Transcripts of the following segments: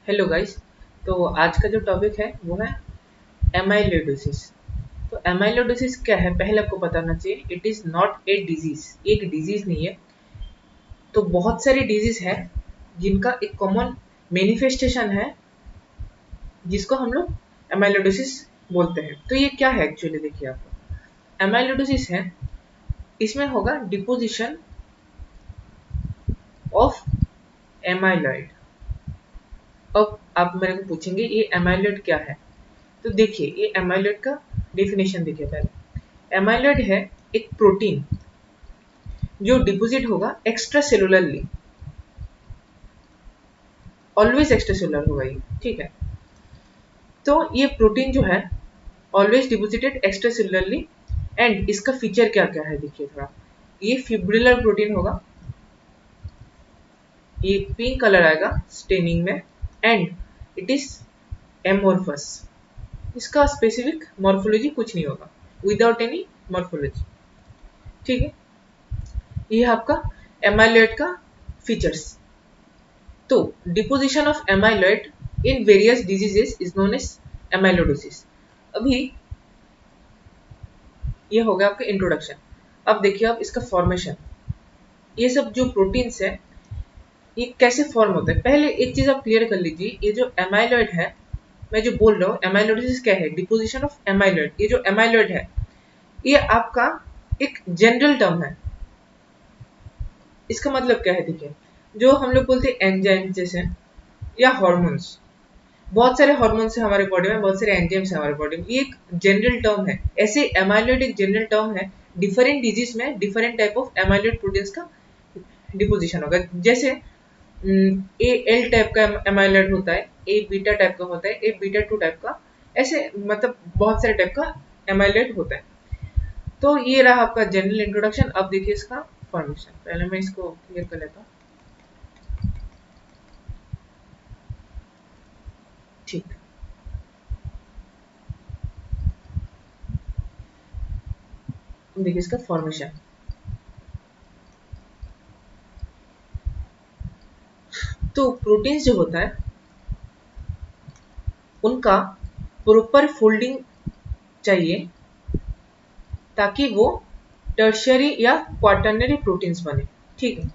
Hello guys. तो आज का जो टॉपिक है वो है एमाइलोइडोसिस। तो एमाइलोइडोसिस क्या है पहले आपको बताना चाहिए। It is not a disease, एक डिजीज नहीं है। तो बहुत सारी डिजीज है जिनका एक कॉमन मैनिफेस्टेशन है जिसको हम लोग एमाइलोइडोसिस बोलते हैं। तो ये क्या है एक्चुअली, देखिए आपको एमाइलोइडोसिस है, इसमें होगा डिपोजिशन ऑफ एमाइलॉइड। अब आप मेरे को पूछेंगे ये एमाइलॉइड क्या है। तो देखिए ये एमाइलॉइड का डेफिनेशन देखिए पहले। एमाइलॉइड है एक प्रोटीन जो डिपोजिट होगा extra cellularly, always extra cellular होगा ये, ठीक है। तो ये प्रोटीन जो है always deposited extra cellularly. And इसका फीचर क्या क्या है देखिए थोड़ा। ये फिब्रिलर प्रोटीन होगा, ये पिंक कलर आएगा स्टेनिंग में। एंड इट इज एमोर्फस, इसका स्पेसिफिक मॉर्फोलॉजी कुछ नहीं होगा, विदाउट एनी मॉर्फोलॉजी, ठीक है। ये है आपका एमाइलॉइड का फीचर्स। तो deposition of amyloid in various diseases is known as amyloidosis. अभी ये हो गया आपका इंट्रोडक्शन। अब देखिए आप इसका फॉर्मेशन, ये सब जो प्रोटीन्स है ये कैसे फॉर्म होता है। पहले एक चीज आप क्लियर कर लीजिए, ये जो एमाइलॉइड है, मैं जो बोल रहा हूँ एमाइलोइडोसिस क्या है, डिपोजिशन ऑफ एमाइलॉइड। ये जो एमाइलॉइड है ये आपका एक जनरल टर्म है। इसका मतलब क्या है देखिए, जो हम लोग बोलते हैं एंजाइम जैसे या हॉर्मोन्स, बहुत सारे हॉर्मोन्स है हमारे बॉडी में, बहुत सारे एंजाइम्स है हमारे बॉडी में, ये एक जनरल टर्म है। ऐसे एमाइलॉइड एक जनरल टर्म है। डिफरेंट डिजीज में different type of amyloid proteins का डिपोजिशन होगा। जैसे ए एल टाइप का एमाइलॉइड होता है, ए बीटा टाइप का होता है, ए बीटा 2 टाइप का, ऐसे मतलब बहुत सारे टाइप का एमाइलॉइड होता है। तो ये रहा आपका जनरल इंट्रोडक्शन। अब देखिए इसका फॉर्मेशन, पहले मैं इसको क्लियर कर लेता हूँ, ठीक। देखिए इसका फॉर्मेशन। तो प्रोटीन्स जो होता है उनका प्रॉपर फोल्डिंग चाहिए ताकि वो टर्शियरी या क्वाटर्नरी प्रोटीन्स बने, ठीक है।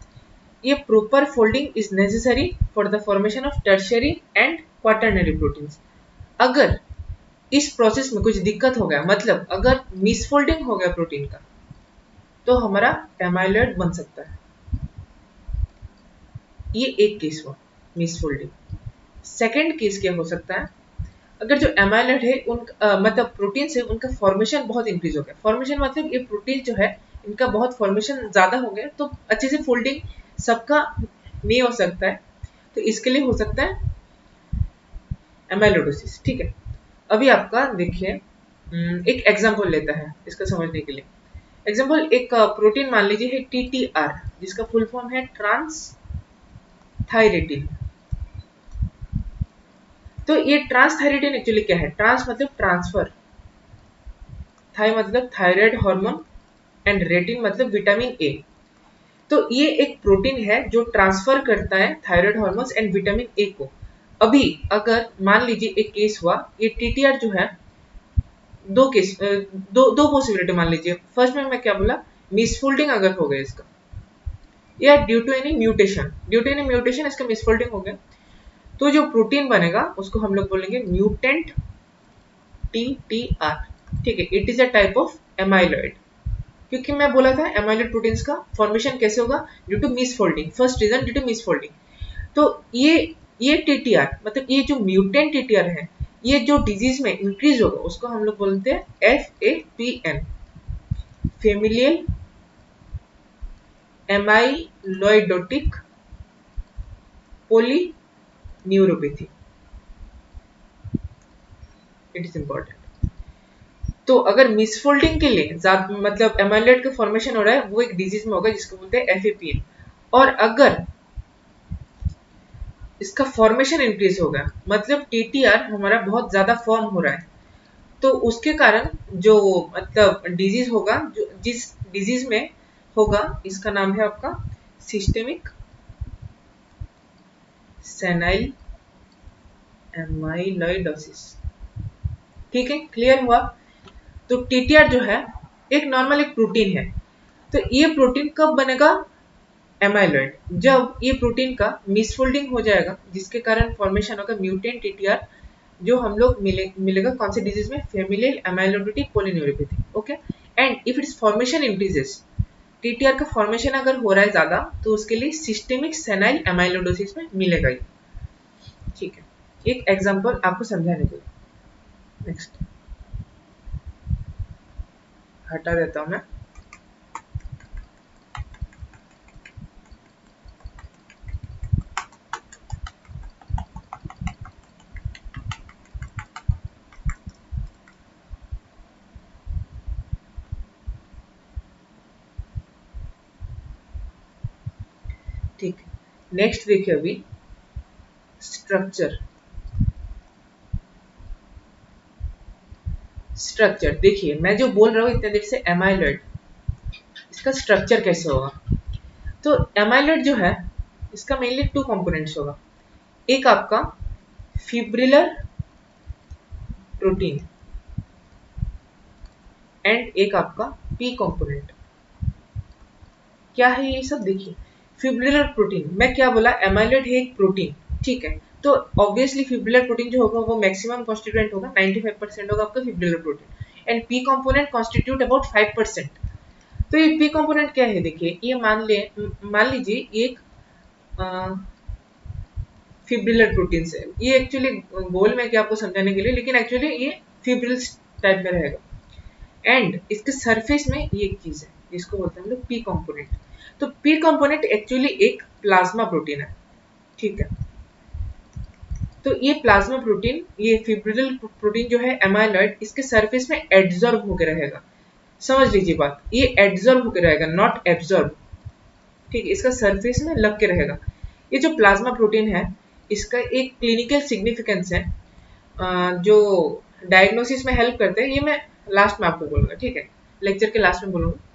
ये proper folding is necessary for the formation of tertiary and quaternary proteins. अगर इस प्रोसेस में कुछ दिक्कत हो गया, मतलब अगर मिसफोल्डिंग हो गया प्रोटीन का, तो हमारा एमाइलॉइड बन सकता है। ये एक केस हुआ मिसफोल्डिंग। सेकेंड केस क्या हो सकता है, अगर जो एमाइलॉइड है उन मतलब प्रोटीन से उनका फॉर्मेशन बहुत इंक्रीज हो गया। फॉर्मेशन मतलब ये प्रोटीन जो है इनका बहुत फॉर्मेशन ज्यादा हो गया, तो अच्छे से फोल्डिंग सबका नहीं हो सकता है, तो इसके लिए हो सकता है एमाइलोइडोसिस, ठीक है। अभी आपका देखिए एक एग्जांपल लेता है इसका समझने के लिए। एग्जांपल एक प्रोटीन मान लीजिए है टीटीआर, जिसका फुल फॉर्म है ट्रांस थायरेटिन। तो ये ट्रांस थायरेटिन एक्चुअली क्या है, ट्रांस मतलब ट्रांसफर, थाई मतलब थायराइड हार्मोन, एंड रेटिन मतलब विटामिन ए। तो ये एक प्रोटीन है जो ट्रांसफर करता है thyroid hormones and vitamin A को। अभी अगर मान लीजिए एक केस हुआ, ये टीटीआर जो है, दो केस दो पॉसिबिलिटी मान लीजिए। फर्स्ट में मैं क्या बोला, मिसफोल्डिंग अगर हो गया इसका, या due to any mutation, due to any mutation इसका मिसफोल्डिंग हो गया, तो जो प्रोटीन बनेगा उसको हम लोग बोलेंगे म्यूटेंट टीटीआर, ठीक है। It is a type of amyloid. क्योंकि मैं बोला था एमाइलॉइड प्रोटीन्स का फॉर्मेशन कैसे होगा, due to misfolding, first reason due to misfolding. तो ये टीटीआर मतलब ये जो म्यूटेंट टीटीआर है, ये जो डिजीज में इंक्रीज होगा उसको हम लोग बोलते हैं FAPN, familial amyloidotic polyneuropathy. It is important. तो अगर मिसफोल्डिंग के लिए मतलब एमाइलॉइड का फॉर्मेशन हो रहा है, वो एक डिजीज में होगा जिसको बोलते हैं FAPN। और अगर इसका फॉर्मेशन इंक्रीज होगा, मतलब टीटीआर हमारा बहुत ज्यादा फॉर्म हो रहा है, तो उसके कारण जो मतलब डिजीज होगा, जो जिस डिजीज में होगा, इसका नाम है आपका सिस्टेमिक सेनाइल एमाइलोइडोसिस। ठीक है, क्लियर हुआ। तो टीटीआर जो है एक नॉर्मल एक प्रोटीन है। तो ये प्रोटीन कब बनेगा? एमाइलॉइड, जब ये प्रोटीन का मिसफोल्डिंग हो जाएगा, जिसके कारण फॉर्मेशन होगा म्यूटेंट टीटीआर, जो हम लोग मिलेगा कौन से डिजीज में? Familial amyloidotic polyneuropathy. Okay, and if it's formation increases, TTR का फॉर्मेशन अगर हो रहा है ज्यादा, तो उसके लिए सिस्टेमिक सेनाइल एमाइलोइडोसिस में मिलेगा ये। ठीक है, एक एग्जांपल आपको समझाने के लिए। नेक्स्ट हटा देता हूं मैं। ठीक है, नेक्स्ट देखिए अभी स्ट्रक्चर। स्ट्रक्चर देखिए, मैं जो बोल रहा हूँ इतने देर से एमाइलॉइड, इसका स्ट्रक्चर कैसे होगा? तो एमाइलॉइड जो है इसका मेनली टू कंपोनेंट्स होगा। एक आपका फिब्रिलर प्रोटीन एंड एक आपका पी कंपोनेंट। क्या है ये सब? देखिए, फिब्रिलर प्रोटीन, मैं क्या बोला? एमाइलॉइड है एक प्रोटीन। ठीक है, तो ऑब्वियसली फिब्रिलर प्रोटीन जो होगा वो मैक्सिमम कॉन्स्टिट्यूएंट होगा, 95% होगा आपका fibrillar protein, and P component constitute about 5%। तो ये पी कंपोनेंट क्या है? देखिए, ये मान लीजिए एक फिब्रिलर प्रोटीन से, ये एक्चुअली गोल में क्या आपको समझाने के लिए, लेकिन एक्चुअली ये फिब्रिल टाइप में रहेगा। एंड इसके सरफेस में ये एक चीज है जिसको बोलते हैं हम लोग पी कंपोनेंट। तो पी कंपोनेंट एक्चुअली एक प्लाज्मा प्रोटीन है। ठीक है, तो ये प्लाज्मा प्रोटीन, ये फिब्रिल प्रोटीन जो है एमाइलॉइड, इसके सरफेस में एड्सॉर्ब होकर रहेगा। समझ लीजिए बात, ये एड्सॉर्ब होकर रहेगा, नॉट एब्सॉर्ब। ठीक है, इसका सरफेस में लग के रहेगा। ये जो प्लाज्मा प्रोटीन है, इसका एक क्लिनिकल सिग्निफिकेंस है जो डायग्नोसिस में हेल्प करते हैं। ये मैं लास्ट में आपको बोलूंगा, ठीक है, लेक्चर के लास्ट में बोलूंगा।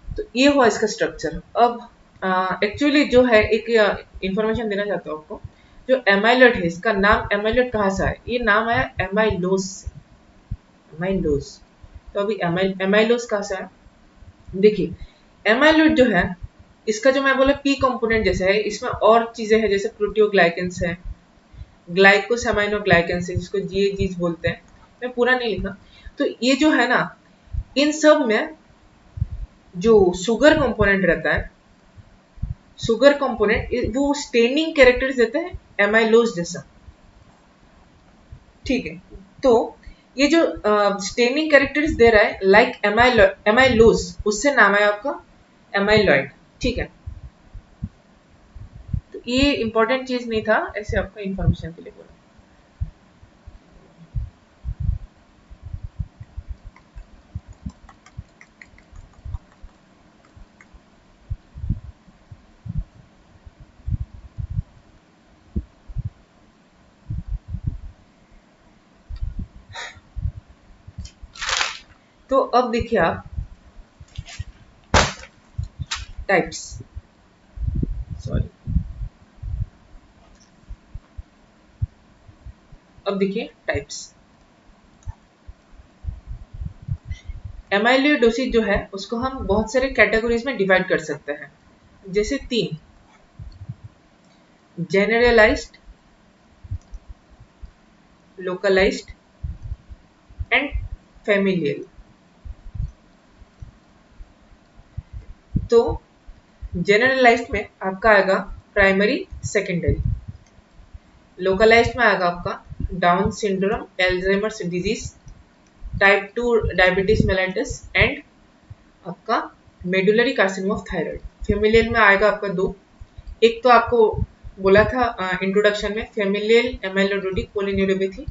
तो ये हुआ इसका स्ट्रक्चर। अब एक्चुअली जो है एक इंफॉर्मेशन देना चाहता हूँ आपको। जो एमाइलॉइड है, इसका नाम एमाइलॉइड कहाँ से आया? ये नाम आया एमाइलोज से। एमाइलोज। तो अभी एमाइलोज कहाँ से आया? देखिए, एमाइलॉइड जो है, इसका जो मैं बोला पी कंपोनेंट जैसे है, इसमें और चीजें हैं जैसे प्रोटियोग्लाइकेंस है, ग्लाइकोसैमाइनोग्लाइकेंस है, जिसको जीएजीज बोलते हैं। मैं पूरा नहीं लिखा। तो ये जो है ना, इन सब में जो शुगर कंपोनेंट रहता है, शुगर कंपोनेंट वो स्टेनिंग कैरेक्टर्स देते हैं एमाइलोज जैसा। ठीक है, तो ये जो स्टेनिंग कैरेक्टर्स दे रहा है लाइक एमाइलोज, उससे नाम है आपका एमाइलॉइड। ठीक है, तो ये इंपॉर्टेंट चीज नहीं था, ऐसे आपका इंफॉर्मेशन के लिए बोला। तो अब देखिए आप टाइप्स, सॉरी, अब देखिए टाइप्स। एमाइलोइडोसिस जो है उसको हम बहुत सारे कैटेगरीज में डिवाइड कर सकते हैं, जैसे 3: जेनरलाइज्ड, लोकलाइज्ड एंड फैमिलियल। तो जेनरलाइज्ड में आपका आएगा प्राइमरी, सेकेंडरी। लोकलाइज्ड में आएगा आपका Down syndrome, Alzheimer's disease, type 2 diabetes mellitus and आपका medullary carcinoma of thyroid. Familial में आएगा आपका 2। एक तो आपको बोला था इंट्रोडक्शन में, फेमिलियल एमाइलोइडोटिक पोलिन्यूरोपैथी,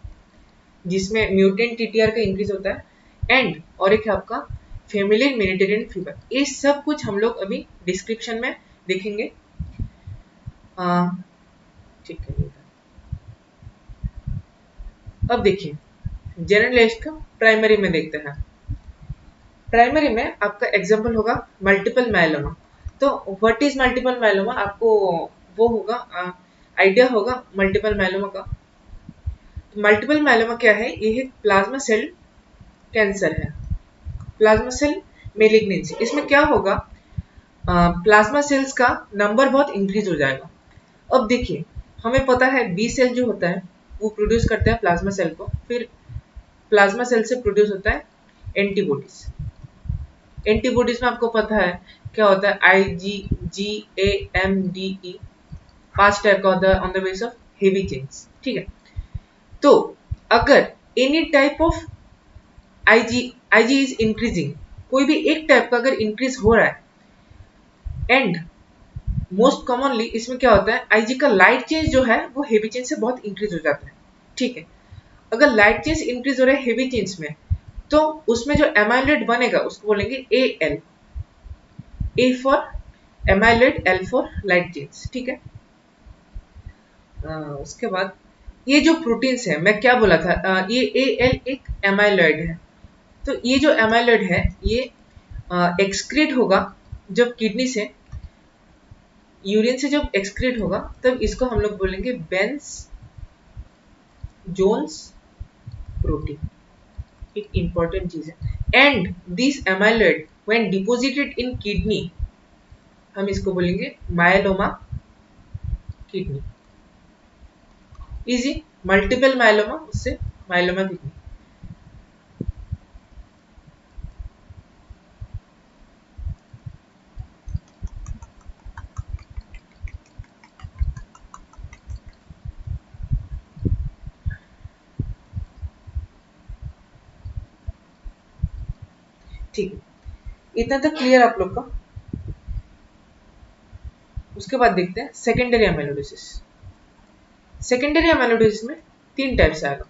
जिसमें म्यूटेंट टीटीआर का इंक्रीज होता है, एंड और एक है आपका फेमिलियल मेडिटेरियन फीवर। ये सब कुछ हम लोग अभी डिस्क्रिप्शन में देखेंगे। ठीक है, अब देखिए जनरलाइज्ड का प्राइमरी में देखते हैं। प्राइमरी में आपका एग्जांपल होगा मल्टीपल मायलोमा। तो व्हाट इज मल्टीपल मायलोमा? आपको वो होगा आइडिया होगा मल्टीपल माइलोमा का। मल्टीपल माइलोमा क्या है? ये एक प्लाज्मा सेल कैंसर है, प्लाज्मा सेल मेलिग्नेंसी। इसमें क्या होगा, प्लाज्मा सेल्स का नंबर बहुत इंक्रीज हो जाएगा। अब देखिए, हमें पता है बी सेल जो होता है वो प्रोड्यूस करता है प्लाज्मा सेल को, फिर प्लाज्मा सेल से प्रोड्यूस होता है एंटीबॉडीज। एंटीबॉडीज में आपको पता है क्या होता है, IgG, AMDE, 5 टाइप का होता है on the base of heavy chains. ठीक है, तो अगर any type of IG is increasing, कोई भी एक टाइप का अगर इंक्रीज हो रहा है, एंड मोस्ट कॉमनली इसमें क्या होता है, IG का लाइट चेंज जो है वो हेवी चेंज से बहुत इंक्रीज हो जाता है। ठीक है, अगर लाइट चेंज इंक्रीज हो रहा है हेवी चेंज में, तो उसमें जो एमाइलोइड बनेगा उसको बोलेंगे AL, A for एमाइलोइड, L for light change. ठीक है, उसके बाद ये जो प्रोटीन्स है, मैं क्या बोला था, ये AL एक एमाइलोइड है। तो ये जो एमाइलोइड है ये एक्सक्रीट होगा जब किडनी से, यूरिन से जब एक्सक्रीट होगा, तब इसको हम लोग बोलेंगे बेंस जोन्स प्रोटीन। एक इंपॉर्टेंट चीज है। And this एमाइलोइड when deposited in kidney, हम इसको बोलेंगे myeloma kidney. Easy, multiple myeloma, उससे मायलोमा किडनी। ठीक है, इतना तक क्लियर आप लोग का। उसके बाद देखते हैं सेकेंडरी एमाइलोइडोसिस। सेकेंडरी एमाइलोइडोसिस में 3 टाइप्स आएगा।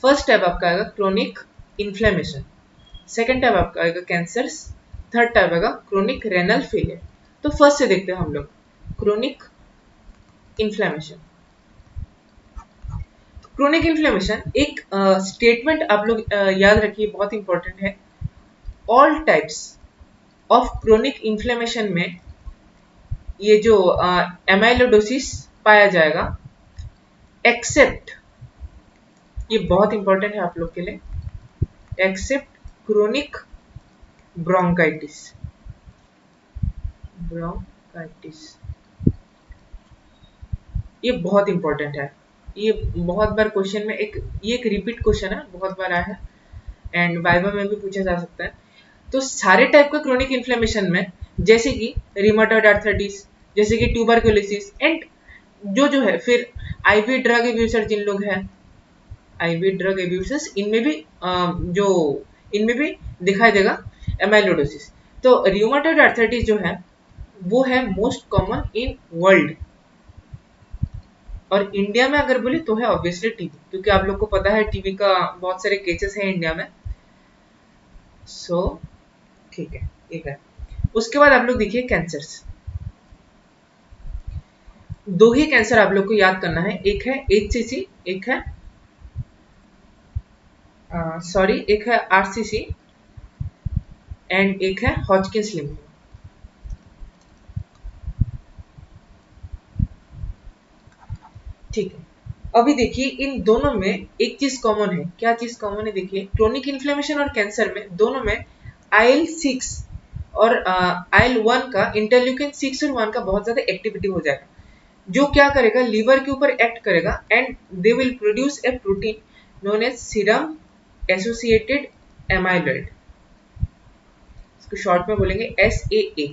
फर्स्ट टाइप आपका आएगा क्रोनिक इन्फ्लेमेशन, सेकेंड टाइप आपका आएगा कैंसर्स, थर्ड टाइप आएगा क्रोनिक रेनल फेलियर। तो फर्स्ट से देखते हैं हम लोग क्रोनिक इन्फ्लेमेशन। क्रोनिक इन्फ्लेमेशन एक स्टेटमेंट आप लोग याद रखिए, बहुत इंपॉर्टेंट है। All types of chronic inflammation में ये जो एमाइलोइडोसिस पाया जाएगा, एक्सेप्ट, ये बहुत इंपॉर्टेंट है आप लोग के लिए, एक्सेप्ट क्रोनिक ब्रोंकाइटिस। ब्रोंकाइटिस ये बहुत इंपॉर्टेंट है। ये बहुत बार क्वेश्चन में ये एक रिपीट क्वेश्चन है, बहुत बार आया है एंड वाइवा में भी पूछा जा सकता है। तो सारे टाइप के क्रोनिक इन्फ्लेमेशन में, जैसे कि रिमाटॉइड आर्थराइटिस, जैसे कि ट्यूबरकुलोसिस, एंड जो है, फिर आईवी ड्रग एब्यूसर जिन लोग हैं, आईवी ड्रग एब्यूसर्स, इनमें भी दिखाई देगा एमाइलोइडोसिस। तो रिमाटॉइड आर्थराइटिस जो है वो है मोस्ट कॉमन इन वर्ल्ड, और इंडिया में अगर बोले तो है ऑब्वियसली टीबी, क्योंकि आप लोग को पता है टीबी का बहुत सारे केसेस हैं इंडिया में। सो ठीक है, एक है। उसके बाद आप लोग देखिए कैंसर्स। 2 ही कैंसर आप लोग को याद करना है, एक है HCC, एक है एक है RCC एंड एक है हॉजकिंस लिम्फोमा। ठीक है, अभी देखिए इन दोनों में एक चीज कॉमन है। क्या चीज कॉमन है? देखिए क्रोनिक इन्फ्लेमेशन और कैंसर में दोनों में IL-6 और IL-1 का, इंटरल्यूकिन 6 और 1 का बहुत ज्यादा एक्टिविटी हो जाएगा, जो क्या करेगा, लीवर के ऊपर एक्ट करेगा and they will produce a protein known as serum associated amyloid. इसको शॉर्ट में बोलेंगे SAA।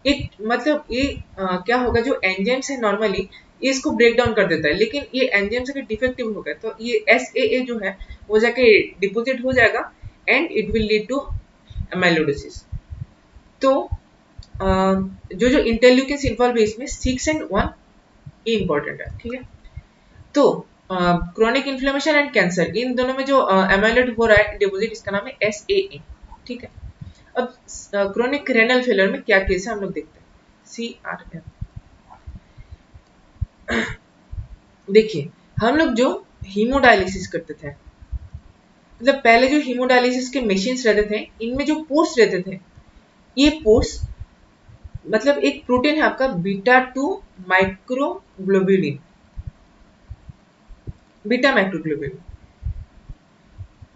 एक मतलब ये क्या होगा, जो एंजाइम्स है नॉर्मली ये इसको ब्रेक डाउन कर देता है, लेकिन ये एंजाइम्स अगर डिफेक्टिव हो गए तो ये SAA जो है वो जाके डिपोजिट हो जाएगा and it will lead to amyloidosis. तो जो इंटरल्यूकिन्स इन्वॉल्व है इसमें 6 एंड 1 ये इंपॉर्टेंट है। ठीक है, तो क्रोनिक इन्फ्लेमेशन एंड कैंसर, इन दोनों में जो एमाइलोइड हो रहा है डिपोजिट, इसका नाम है SAA। ठीक है, अब क्रोनिक रेनल फेलियर में क्या केस है हम लोग देखते हैं, CRM। देखिए हम लोग जो हीमोडायलिसिस करते थे, मतलब पहले जो हीमोडायलिसिस के मशीन्स रहते थे, इनमें जो पोर्स रहते थे, ये पोर्स मतलब एक प्रोटीन है आपका बीटा 2 माइक्रोग्लोबुलिन, बीटा माइक्रोग्लोबुलिन।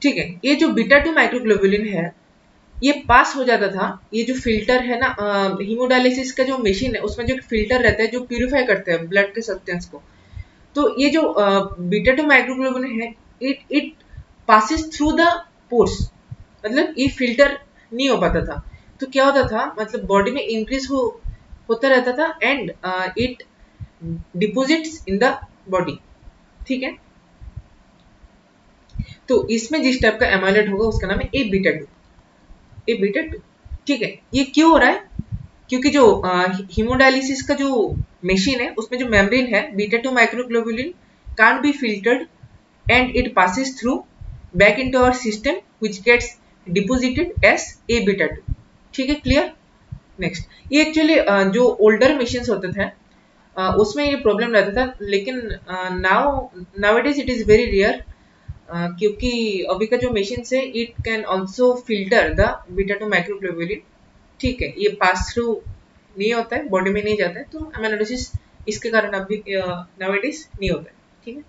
ठीक है, ये जो बीटा 2 माइक्रोग्लोबुलिन है ये पास हो जाता था, ये जो फिल्टर है ना हीमोडायलिसिस का जो मशीन है उसमें जो फिल्टर रहता है जो प्यूरिफाई करते हैं ब्लड के सब्सटेंस को, तो ये जो बीटा 2 माइक्रोग्लोबुलिन है it passes through the pores, मतलब ये फिल्टर नहीं हो पाता था। तो क्या होता था, मतलब बॉडी में इंक्रीज होता रहता था and it deposits in the body. ठीक है, तो इसमें जिस टाइप का एमाइलेट होगा उसका नाम है ए बीटा 2, ए बीटा 2। ठीक है, ये क्यों हो रहा है, क्योंकि जो हीमोडायलिसिस का जो मशीन है उसमें जो मेम्ब्रेन है beta 2 microglobulin can't be filtered and it passes through back into our system which gets deposited as A beta 2। ठीक है, क्लियर। नेक्स्ट, ये एक्चुअली जो ओल्डर मशीन्स होते थे उसमें ये प्रॉब्लम रहता था, लेकिन now it is very rare, क्योंकि अभी का जो मशीन है it can also filter the beta 2 microglobulin. ठीक है, ये पास थ्रू नहीं होता है, बॉडी में नहीं जाता है, तो एमेलोडोसिस इसके कारण अभी नाउअडेज नहीं होता है। ठीक है,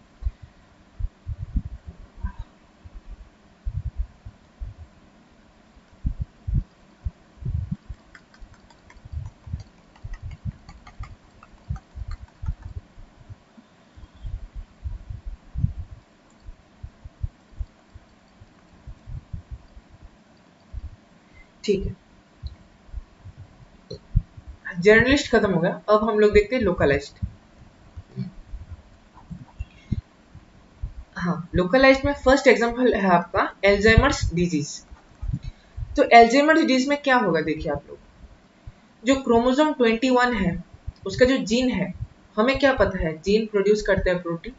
ठीक है, जर्नलिस्ट खत्म हो गया, अब हम लोग देखते हैं लोकलाइज्ड। हाँ, लोकलाइज्ड में फर्स्ट एग्जांपल है आपका एल्जाइमर्स डिजीज। तो एल्जाइमर्स डिजीज में क्या होगा, देखिए आप लोग, जो क्रोमोसोम 21 है उसका जो जीन है, हमें क्या पता है जीन प्रोड्यूस करता है प्रोटीन।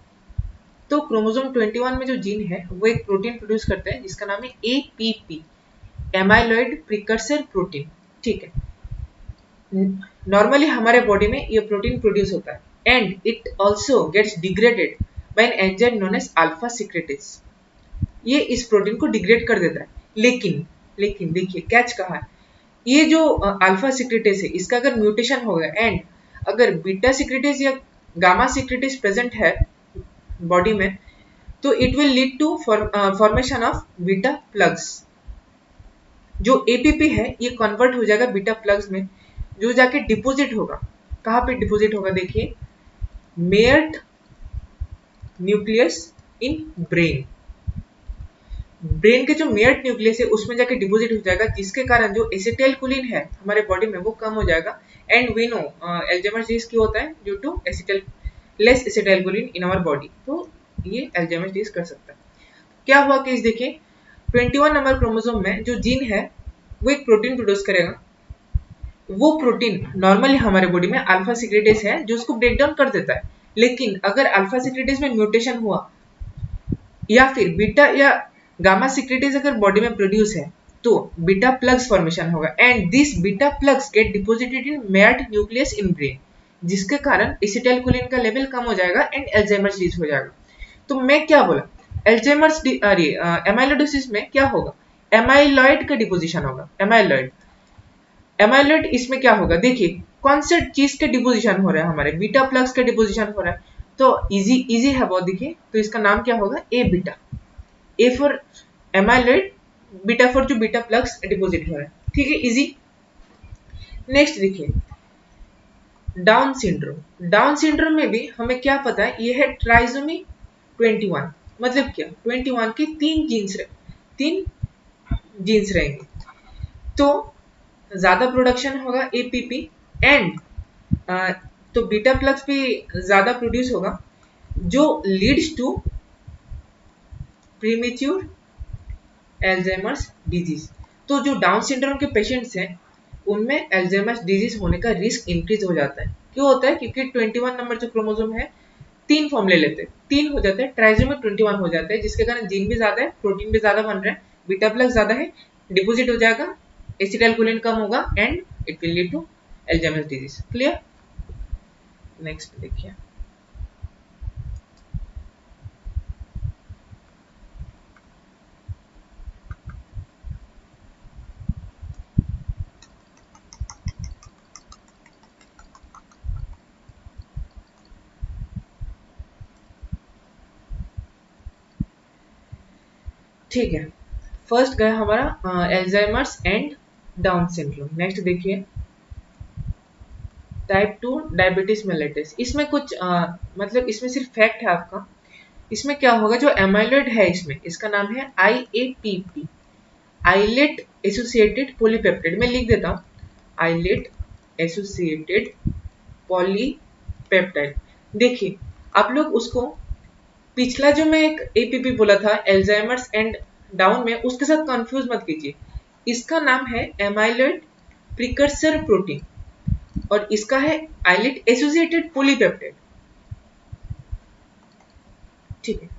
तो क्रोमोसोम 21 में जो जीन है वो एक प्रोटीन प्रोड्यूस करता है जिसका नाम है एपीपी, एमाइलॉइड प्रिकर्सर प्रोटीन। ठीक है, नॉर्मली हमारे बॉडी में ये प्रोटीन प्रोड्यूस होता है and it also gets degraded by an enzyme known as alpha secretase. ये इस प्रोटीन को डिग्रेड कर देता है, लेकिन देखिए कैच कहा है, ये जो अल्फा सिक्रेटेज है इसका अगर म्यूटेशन हो गया एंड अगर बीटा सिक्रेटेज या गामा सिक्रेटेज प्रेजेंट है बॉडी में, तो it will lead to formation of beta plugs. जो एपीपी है ये कन्वर्ट हो जाएगा बीटा प्लग्स में, जो जाके डिपोजिट होगा, कहाँ पे डिपोजिट होगा, देखिए मेयर्ट न्यूक्लियस इन ब्रेन। ब्रेन के जो मेयर्ट न्यूक्लियस है उसमें जाके डिपोजिट हो जाएगा, जिसके कारण जो एसिटाइलकोलिन है हमारे बॉडी में वो कम हो जाएगा and we know Alzheimer's disease क्यों होता है, due to less acetylcholine in our body. तो ये एल्जाइमर्स डिजीज कर सकता है। क्या हुआ केस, देखिए 21 नंबर क्रोमोसोम में जो जीन है वो एक प्रोटीन प्रोड्यूस करेगा, वो प्रोटीन नॉर्मली हमारे बॉडी में अल्फा सिक्रेटेज है जो उसको ब्रेक डाउन कर देता है, लेकिन अगर अल्फा सिक्रेटेज में म्यूटेशन हुआ या फिर बीटा या गामा सिक्रेटेज अगर बॉडी में प्रोड्यूस है तो बीटा प्लग्स फॉर्मेशन होगा and this beta plugs get deposited in Meynert nucleus in brain, जिसके कारण एसिटाइलकोलिन का लेवल कम हो जाएगा एंड एल्जाइमर्स डिजीज हो जाएगा। तो मैं क्या बोला, एल्जाइमर्स एमाइलोइडोसिस में क्या होगा, एमाइलॉइड का डिपोजिशन होगा, एमाइलॉइड इसमें क्या होगा, देखिए कौन से चीज के डिपोजिशन हो रहा है, हमारे बीटा प्लग्स के डिपोजिशन हो रहा है, तो इजी है बहुत। देखिए तो इसका नाम क्या होगा, A beta, A for amyloid, beta for जो बीटा प्लग्स डिपोजिट हो रहा है। ठीक है, इजी। नेक्स्ट देखिए डाउन सिंड्रोम। डाउन सिंड्रोम में भी हमें क्या पता है, ये है ट्राइसोमी 21, मतलब क्या 21 के तीन जीन्स रहेंगे, तो ज्यादा प्रोडक्शन होगा एपीपी एंड तो बीटा प्लग्स भी ज्यादा प्रोड्यूस होगा, जो leads to premature Alzheimer's disease. तो जो डाउन सिंड्रोम के पेशेंट्स हैं उनमें एल्जाइमर्स डिजीज होने का रिस्क इंक्रीज हो जाता है। क्यों होता है, क्योंकि 21 नंबर जो क्रोमोसोम है तीन फॉर्म ले लेते हैं, तीन हो जाते हैं, ट्राइसोमी 21 हो जाता है, जिसके कारण जीन भी ज्यादा है, प्रोटीन भी ज्यादा बन रहा है, बीटा प्लग ज्यादा है, डिपोजिट हो जाएगा, एसिटाइलकोलिन कम होगा and it will lead to Alzheimer's disease. Clear. Next देखिए ठीक है, फर्स्ट गया हमारा Alzheimer's and Down syndrome. Next देखिए टाइप 2 डायबिटीज मेलिटस। इसमें कुछ मतलब इसमें सिर्फ फैक्ट है आपका। इसमें क्या होगा, जो एमाइलॉइड है इसमें, इसका नाम है IAPP, आइलेट एसोसिएटेड पॉलीपेप्टाइड। मैं लिख देता हूँ, आइलेट एसोसिएटेड पॉलीपेप्टाइड। देखिए आप लोग उसको पिछला जो मैं एक APP बोला था एल्जाइमर्स एंड डाउन में, उसके साथ कंफ्यूज मत कीजिए। इसका नाम है एमाइलॉइड प्रिकर्सर प्रोटीन और इसका है आइलेट एसोसिएटेड पॉलीपेप्टाइड। ठीक है,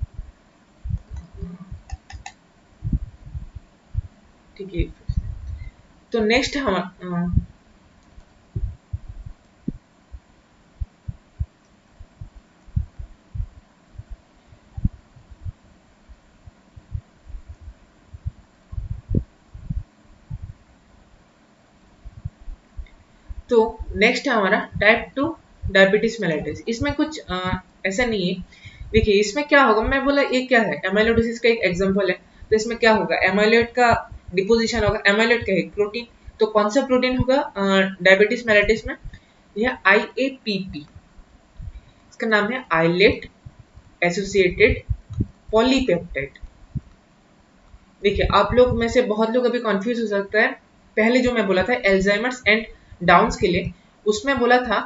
ठीक है। तो नेक्स्ट हम तो नेक्स्ट है हमारा टाइप 2 डायबिटीज मेलिटस। इसमें कुछ ऐसा नहीं है। देखिए इसमें क्या होगा, मैं बोला ये क्या है, एमाइलोइडोसिस का एक एग्जांपल है। तो इसमें क्या होगा, एमाइलॉइड का डिपोजिशन होगा। एमाइलॉइड का एक प्रोटीन, तो कौन सा प्रोटीन होगा डायबिटीज मेलिटस में, यह IAPP। इसका नाम है आइलेट एसोसिएटेड पॉलीपेप्टाइड। देखिए आप लोग में से बहुत लोग अभी कंफ्यूज हो सकता है। पहले जो मैं बोला था एल्जाइमर्स एंड डाउन्स के लिए, उसमें बोला था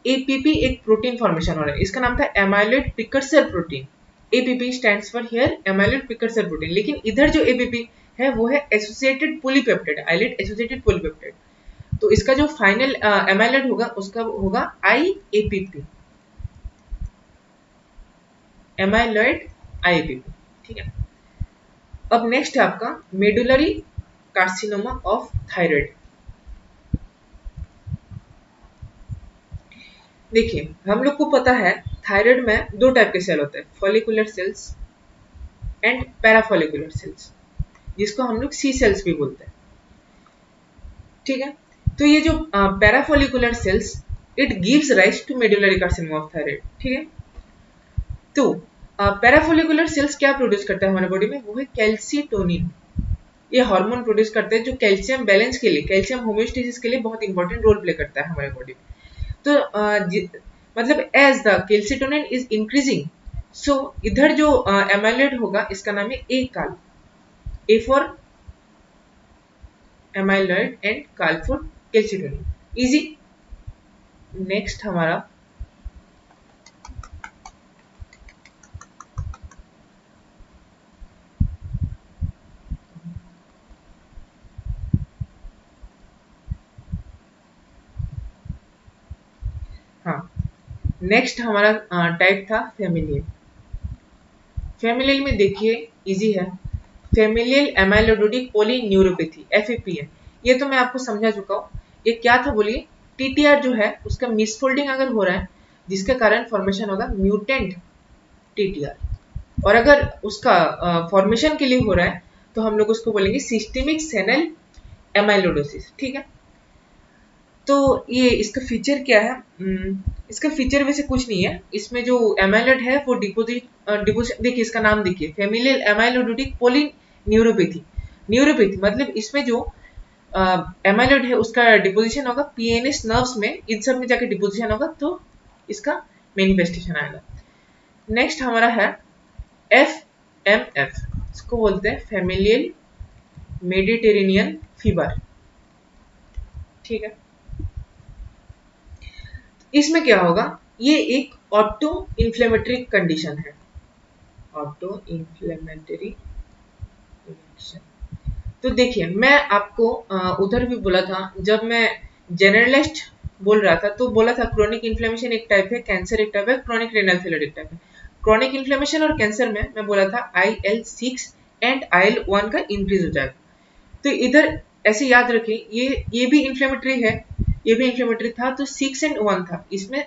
APP एक प्रोटीन फॉर्मेशन हो रहा है, इसका नाम था amyloid precursor protein. APP stands for here amyloid precursor protein. लेकिन इधर जो APP है वो है associated polypeptide, islet associated polypeptide. तो इसका जो फाइनल एमाइलॉइड होगा उसका होगा IAPP, एमाइलॉइड IAPP। ठीक है, अब नेक्स्ट है आपका मेडुलरी कार्सिनोमा ऑफ थायराइड। देखिए हम लोग को पता है थायराइड में दो टाइप के सेल होते हैं, follicular cells and parafollicular cells, जिसको हम लोग सी सेल्स भी बोलते हैं। ठीक है, तो ये जो parafollicular cells, it gives rise to medullary carcinoma of thyroid. ठीक है, तो पैराफोलिकुलर सेल्स क्या प्रोड्यूस करता है हमारे बॉडी में, वो है कैल्सीटोनिन। ये हार्मोन प्रोड्यूस करते हैं जो कैल्शियम बैलेंस के लिए, कैल्शियम होमियोस्टेसिस के लिए बहुत इंपॉर्टेंट रोल प्ले करता है हमारे बॉडी में। तो मतलब as the calcitonin is increasing, so इधर जो एमाइलॉइड होगा इसका नाम है A cal, A for amyloid and cal for calcitonin. Easy. Next हमारा हाँ, नेक्स्ट हमारा टाइप था फेमिलियल। फेमिलियल में देखिए इजी है, फेमिलियल एमाइलोइडोटिक पॉलीन्यूरोपैथी FAPN। ये तो मैं आपको समझा चुका हूँ। ये क्या था बोलिए, TTR जो है उसका मिसफोल्डिंग अगर हो रहा है जिसके कारण फॉर्मेशन होगा म्यूटेंट TTR, और अगर उसका फॉर्मेशन के लिए हो रहा है तो हम लोग उसको बोलेंगे सिस्टेमिक सेनल एमाइलोडोसिस। ठीक है, तो ये इसका फीचर क्या है, इसका फीचर वैसे कुछ नहीं है। इसमें जो एमाइलॉइड है वो डिपोजिट देखिए इसका नाम देखिए, फेमिलियल एमाइलोइडोटिक पॉलीन्यूरोपैथी। न्यूरोपैथी मतलब इसमें जो एमाइलॉइड है उसका डिपोजिशन होगा PNS नर्व्स में, इन सब में जाके डिपोजिशन होगा तो इसका मैनिफेस्टेशन आएगा। नेक्स्ट हमारा है FMF, इसको बोलते हैं फेमिलियल मेडिटेरेनियन फीवर। ठीक है, इसमें क्या होगा, ये एक ऑटो इन्फ्लेमेटरी कंडीशन है, ऑटो इन्फ्लेमेटरी रिएक्शन। तो देखिए मैं आपको उधर भी बोला था जब मैं जनरलिस्ट बोल रहा था, तो बोला था क्रोनिक इन्फ्लेमेशन एक टाइप है, कैंसर एक टाइप है, क्रोनिक रेनल फेलियर एक टाइप है। क्रोनिक इन्फ्लेमेशन और कैंसर में मैं बोला था IL-6 एंड IL-1 का इंक्रीज हो जाएगा। तो इधर ऐसे याद रखिए, ये भी इन्फ्लेमेटरी है, ये भी इन्फ्लेमेटरी था, तो 6 एंड 1 था, इसमें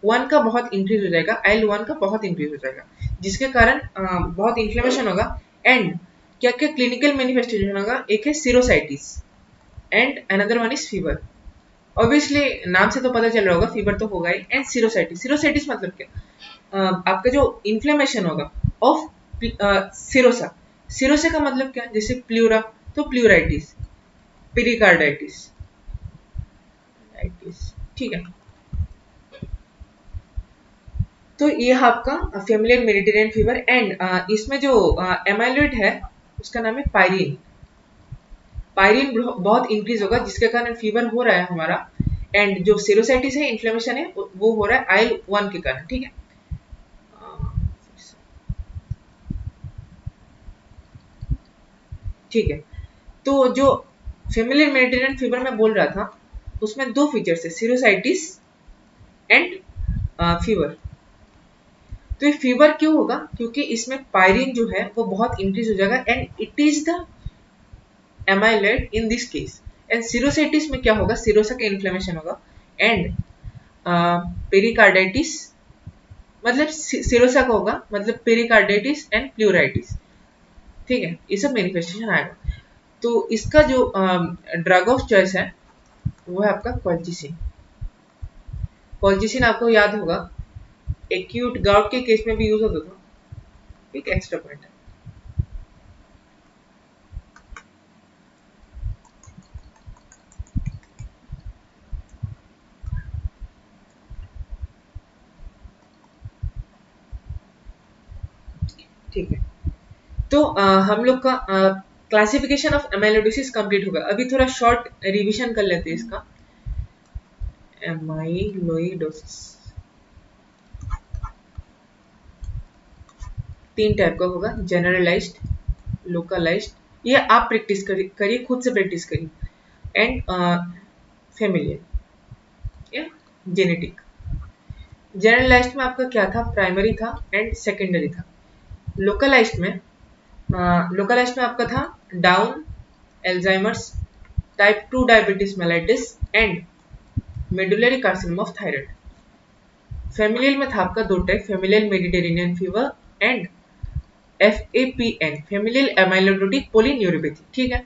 1 का बहुत इंक्रीज हो जाएगा, IL-1 का बहुत इंक्रीज हो जाएगा, जिसके कारण बहुत इन्फ्लेमेशन होगा। एंड क्या क्या क्लिनिकल मैनिफेस्टेशन होगा, एक है serositis and another one is fever. Obviously नाम से तो पता चल रहा होगा, फीवर तो होगा ही, एंड सिरोसाइटिस। सिरोसाइटिस मतलब क्या, आपका जो इन्फ्लेमेशन होगा ऑफ सिरोसा, सिरोसा का मतलब क्या, जैसे प्लूरा तो प्लूराइटिस, पेरिकार्डाइटिस, ठीक है। तो ये आपका फेमिलियर मेडिटेरियन फीवर एंड इसमें जो एमाइलोइड है उसका नाम है पायरिन। पायरिन बहुत इंक्रीज होगा जिसके कारण फीवर हो रहा है हमारा, एंड जो सेरोसाइटिस है, इन्फ्लेमेशन है, वो हो रहा है IL-1 के कारण, ठीक है। ठीक है, तो जो फेमिलियर मेडिटेरियन फीवर में बोल रहा था उसमें दो फीचर्स है, सेरोसाइटिस एंड फीवर। तो ये फीवर क्यों होगा, क्योंकि इसमें पायरिन जो है वो बहुत इंक्रीज हो जाएगा and it is the amyloid in this case. And serositis में क्या होगा, सिरोसा का इन्फ्लेमेशन होगा एंड पेरिकार्डाइटिस मतलब सिरोसा का होगा, मतलब पेरिकार्डाइटिस एंड प्लूराइटिस, ठीक है, ये सब मैनिफेस्टेशन आएगा। तो इसका जो ड्रग ऑफ चॉइस है वो है आपका कॉल्चिसिन। कॉल्चिसिन आपको याद होगा एक्यूट गाउट के केस में भी यूज होता था, एक एक्स्ट्रा पॉइंट है। ठीक है, तो हम लोग का क्लासिफिकेशन ऑफ एमाइलोइडोसिस कंप्लीट होगा। अभी थोड़ा शॉर्ट रिवीजन कर लेते हैं इसका। एमाइलोइडोसिस तीन टाइप का होगा, जनरलाइज्ड, लोकलाइज्ड, ये आप प्रैक्टिस करिए, खुद से प्रैक्टिस करिए, एंड फेमिलियर या जेनेटिक। जनरलाइज्ड में आपका क्या था, प्राइमरी था एंड सेकेंडरी था। लोकलाइज्ड में आपका था Down, Alzheimer's, type 2 diabetes mellitus and medullary carcinoma of thyroid. Familial में था आपका दो type, familial Mediterranean fever and FAPN, familial amyloidotic polyneuropathy, ठीक है।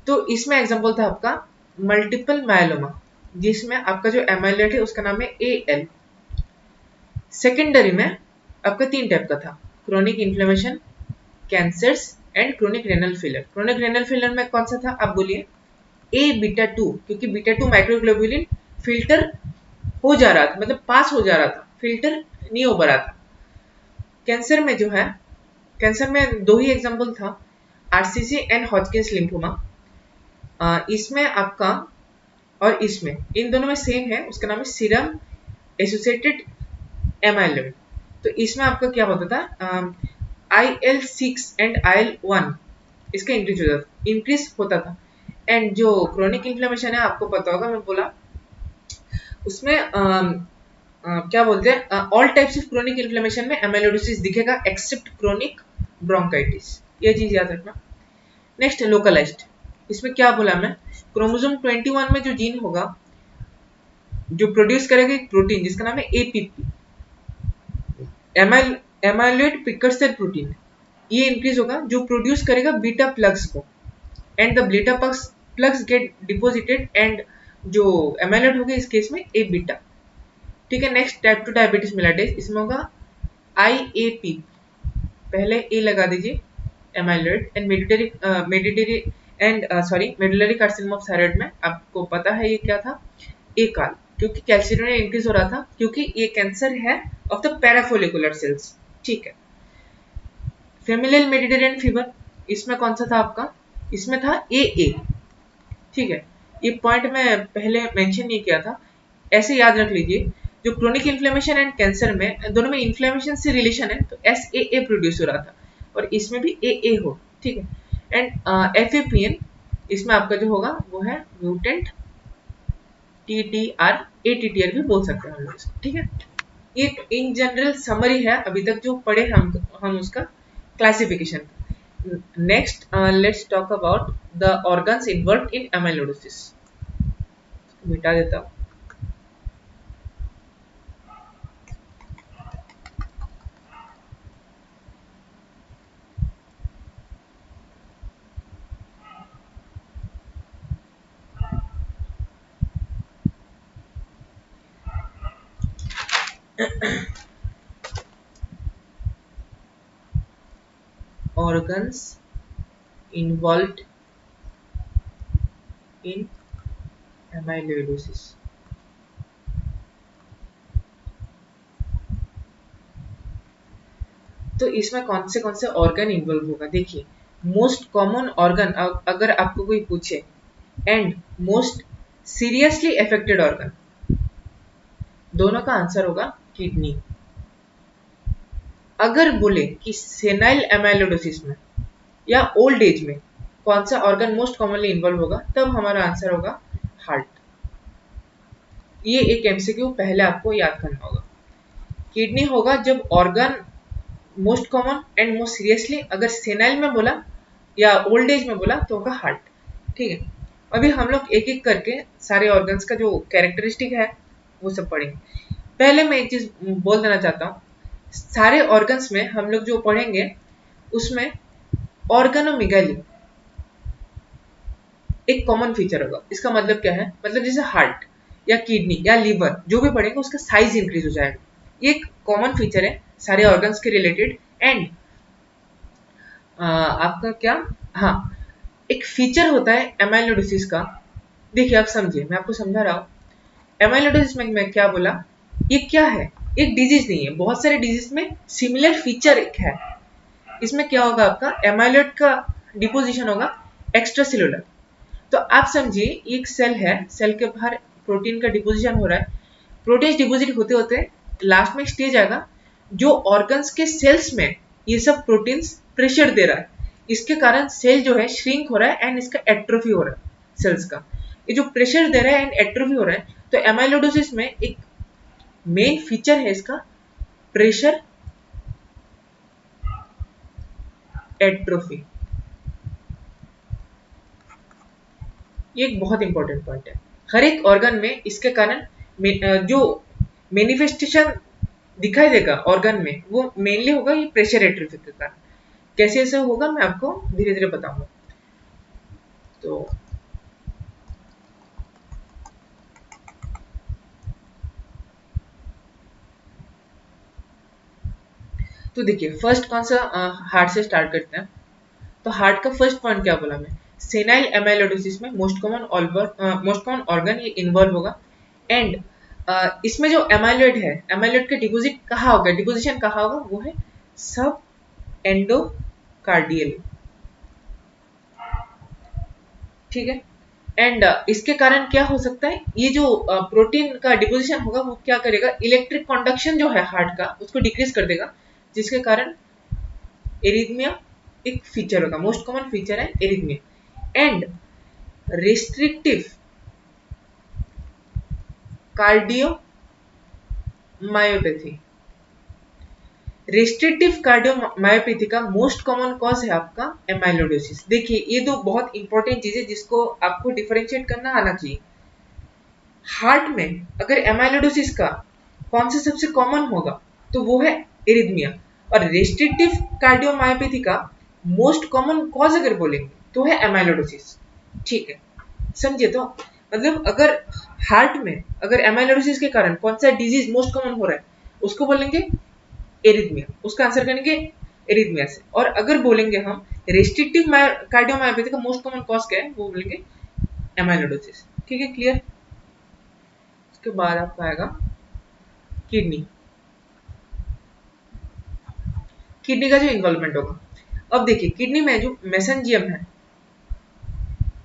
तो इसमें एग्जांपल था आपका मल्टीपल मायलोमा, जिसमें आपका जो एमाइलोइड है उसका नाम है AL। सेकेंडरी में आपका तीन टाइप का था, chronic inflammation, cancers and chronic renal failure. Chronic renal failure में कौन सा था आप बोलिए, A बीटा 2, क्योंकि बीटा 2 माइक्रोग्लोबुलिन फिल्टर हो जा रहा था, मतलब पास हो जा रहा था, फिल्टर नहीं हो पा रहा था। कैंसर में जो है, कैंसर में दो ही एग्जांपल था, RCC एंड हॉजकिंस लिम्फोमा। इसमें आपका और इसमें, इन दोनों में सेम है, उसका नाम है सीरम एसोसिएटेड एमाइलोइड। तो इसमें आपका क्या होता था, IL-6 एंड IL-1 इसका इंक्रीज होता था। एंड जो क्रोनिक इन्फ्लेमेशन है आपको पता होगा, मैं बोला उसमें क्या बोलते हैं, all types of chronic inflammation में एमाइलोइडोसिस दिखेगा एक्सेप्ट क्रोनिक ब्रोंकाइटिस, ये चीज याद रखना। नेक्स्ट लोकलाइज्ड, इसमें क्या बोला मैं, क्रोमोसोम 21 में जो जीन होगा जो प्रोड्यूस करेगा एक प्रोटीन जिसका नाम है APP, एमाइलोइड प्रिकर्सर प्रोटीन, ये इंक्रीज होगा जो प्रोड्यूस करेगा बीटा प्लग्स को, and the beta plugs get deposited and जो एमाइलोइड होगा इस केस में A बीटा, ठीक है। नेक्स्ट टाइप 2 डायबिटीज मेलाइटिस, इसमें होगा IAP, पहले A लगा दीजिए, एमाइलोइड and medullary carcinoma of thyroid में आपको पता है ये क्या था, ACAL, क्योंकि कैल्शियम इंक्रीज हो रहा था, क्योंकि ये कैंसर है ऑफ द पैराफोलिकुलर सेल्स, ठीक है। फेमिलियल मेडिटेरियन फीवर, इसमें कौन सा था आपका, इसमें था AA, ठीक है। ये पॉइंट मैं पहले मेंशन नहीं किया था, ऐसे याद रख लीजिए, जो क्रोनिक इन्फ्लेमेशन एंड कैंसर में दोनों में इन्फ्लेमेशन से रिलेशन है, तो SAA प्रोड्यूस हो रहा था और इसमें भी AA हो, ठीक है। एंड FAPN, इसमें आपका जो होगा वो है म्यूटेंट TTR, ATTR भी बोल सकते हैं हम लोग इसको, ठीक है। ये इन जनरल समरी है अभी तक जो पढ़े हम उसका classification. Next let's talk about the organs involved in amyloidosis. मिटा देता हूं। organs involved in amyloidosis। तो इसमें कौन से ऑर्गन इन्वॉल्व होगा? देखिए, मोस्ट कॉमन ऑर्गन अगर आपको कोई पूछे, and most seriously affected organ, दोनों का आंसर होगा किडनी। अगर बोले कि सेनाइल एमाइलोइडोसिस में या ओल्ड एज में कौन सा ऑर्गन मोस्ट कॉमनली इन्वॉल्व होगा, तब हमारा आंसर होगा हार्ट। ये एक एमसीक्यू पहले आपको याद करना होगा। किडनी होगा जब organ most common and most seriously, अगर सेनाइल में बोला या ओल्ड एज में बोला तो होगा हार्ट। ठीक है, अभी हम लोग एक एक करके सारे ऑर्गन्स का जो कैरेक्टरिस्टिक है वो सब पढ़ेंगे। पहले मैं एक चीज बोल देना चाहता हूँ, सारे ऑर्गन्स में हम लोग जो पढ़ेंगे उसमें ऑर्गेनोमेगाली एक कॉमन फीचर होगा। इसका मतलब क्या है? मतलब जैसे हार्ट या किडनी या लीवर जो भी पढ़ेंगे उसका साइज इंक्रीज हो जाएगा। ये एक कॉमन फीचर है सारे ऑर्गन्स के रिलेटेड। एंड आपका क्या, हाँ, एक फीचर होता है एमाइलोइडोसिस का। देखिए आप समझिए, मैं आपको समझा रहा हूँ। एमाइलोइडोसिस में मैं क्या बोला, ये क्या है? एक डिजीज नहीं है, बहुत सारे डिजीज में सिमिलर फीचर एक है। इसमें क्या होगा, आपका एमाइलोइड का डिपोजिशन होगा एक्स्ट्रा सेलुलर। तो आप समझिए एक सेल है, सेल के बाहर प्रोटीन का डिपोजिशन हो रहा है। प्रोटीन डिपोजिट होते होते लास्ट में एक स्टेज आएगा जो ऑर्गन्स के सेल्स में ये सब प्रोटीन्स प्रेशर दे रहा है। इसके कारण सेल जो है श्रिंक हो रहा है एंड इसका एट्रोफी हो रहा है सेल्स का। ये जो प्रेशर दे रहा है एंड एट्रोफी हो रहा है, तो एमाइलोइडोसिस में एक मेन फीचर है इसका प्रेशर एट्रोफी। ये एक बहुत इंपॉर्टेंट पॉइंट है। हर एक ऑर्गन में इसके कारण जो मैनिफेस्टेशन दिखाई देगा ऑर्गन में, वो मेनली होगा ये प्रेशर एट्रोफी के कारण। कैसे ऐसा होगा मैं आपको धीरे धीरे बताऊंगा। तो देखिए, फर्स्ट कौन सा, हार्ट से स्टार्ट करते हैं। तो हार्ट का फर्स्ट पॉइंट क्या बोला मैं, सेनाइल एमाइलोइडोसिस में मोस्ट कॉमन ऑर्गन ये इन्वॉल्व होगा। एंड इसमें जो एमाइलोइड है, एमाइलोइड का डिपोजिट कहाँ होगा, डिपोजिशन कहाँ होगा, वो है सब एंडोकार्डियल। ठीक है, एंड इसके कारण क्या हो सकता है, ये जो प्रोटीन का डिपोजिशन होगा वो क्या करेगा, इलेक्ट्रिक कंडक्शन जो है हार्ट का उसको डिक्रीज कर देगा, जिसके कारण एरिथमिया एक फीचर होगा। मोस्ट कॉमन फीचर है arrhythmia. And restrictive cardiomyopathy, restrictive cardiomyopathy का मोस्ट कॉमन कॉज है आपका एमाइलोइडोसिस। देखिए ये दो बहुत इंपॉर्टेंट चीजें जिसको आपको डिफरेंशिएट करना आना चाहिए। हार्ट में अगर एमाइलोइडोसिस का कौन सा सबसे कॉमन होगा, तो वो है एरिथमिया। और रेस्ट्रिक्टिव कार्डियोमायोपैथी का मोस्ट कॉमन कॉज अगर बोलेंगे तो है एमाइलोइडोसिस। ठीक है, समझिए। तो मतलब अगर हार्ट में अगर एमाइलोइडोसिस के कारण कौन सा डिजीज मोस्ट कॉमन हो रहा है, उसको बोलेंगे एरिथमिया, उसका आंसर करेंगे एरिथमिया से। और अगर बोलेंगे हम रेस्ट्रिक्टिव कार्डियोमायोपैथी का मोस्ट कॉमन कॉज क्या है, वो बोलेंगे एमाइलोइडोसिस। ठीक है, क्लियर। उसके बाद आपका आएगा किडनी। किडनी का जो इन्वॉल्वमेंट होगा, अब देखिए किडनी में जो मेसेंजियम है,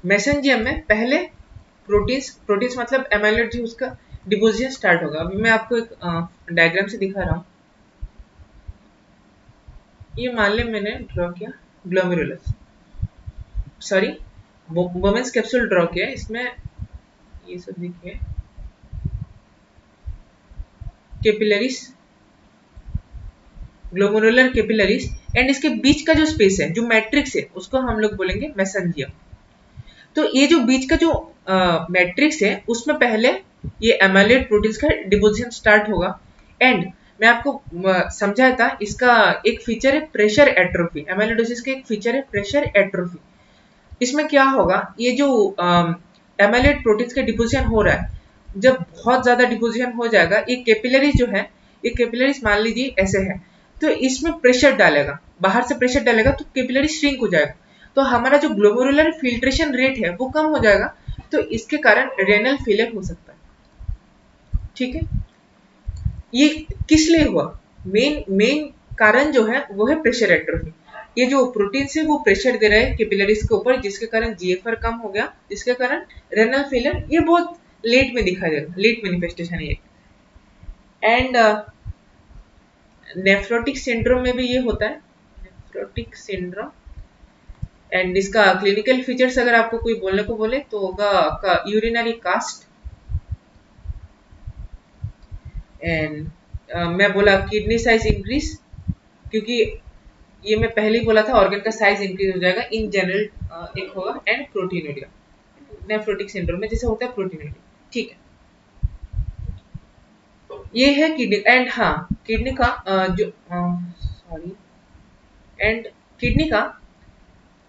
मेसेंजियम में पहले प्रोटीन्स मतलब एमाइलोइड जो उसका डिपोजिशन स्टार्ट होगा। अभी मैं आपको एक डायग्राम से दिखा रहा हूँ। ये मान लें मैंने ड्रॉ किया glomerulus, sorry women's capsule draw किया। इसमें ये सब देखिए कैपिलरीज, ग्लोमेरुलर कैपिलरीज, एंड इसके बीच का जो स्पेस है, जो मैट्रिक्स है, उसको हम लोग बोलेंगे मेसेंजियम। तो ये जो बीच का जो मैट्रिक्स है, उसमें पहले ये एमाइलोइड प्रोटीन्स का डिपोजिशन स्टार्ट होगा। एंड मैं आपको समझाया था, इसका एक फीचर है प्रेशर एट्रोफी। एमाइलोइडोसिस का एक फीचर है प्रेशर एट्रोफी। इसमें क्या होगा, ये जो एमाइलोइड प्रोटीन्स का डिपोजिशन हो रहा है, जब बहुत ज्यादा डिपोजिशन हो जाएगा, ये कैपिलरीज जो है, ये कैपिलरीज मान लीजिए ऐसे है, तो इसमें प्रेशर डालेगा, बाहर से प्रेशर डालेगा तो कैपिलरी श्रिंक हो जाएगा, तो हमारा जो ग्लोमेरुलर फिल्ट्रेशन रेट है वो कम हो जाएगा, तो इसके कारण रेनल फेलियर हो सकता है। ठीक है, ये किस लिए हुआ? मेन कारण जो है वो है प्रेशर एट्रोफी। ये जो प्रोटीन से वो प्रेशर दे रहे हैं कैपिलरीज के ऊपर, जिसके कारण जीएफआर कम हो गया, जिसके कारण रेनल फेलियर ये बहुत लेट में दिखाई देगा, लेट मैनिफेस्टेशन है ये। एंड नेफ्रोटिक सिंड्रोम में भी ये होता है, नेफ्रोटिक सिंड्रोम। एंड इसका क्लिनिकल फीचर्स अगर आपको कोई बोलने को बोले तो होगा आपका यूरिनरी कास्ट, एंड मैं बोला किडनी साइज इंक्रीज, क्योंकि ये मैं पहले ही बोला था ऑर्गन का साइज इंक्रीज हो जाएगा इन जनरल, एक होगा, एंड प्रोटीनूरिया नेफ्रोटिक सिंड्रोम में जैसे होता है प्रोटीनूरिया। ठीक है, ये है किडनी। एंड हाँ, किडनी का जो सॉरी एंड किडनी का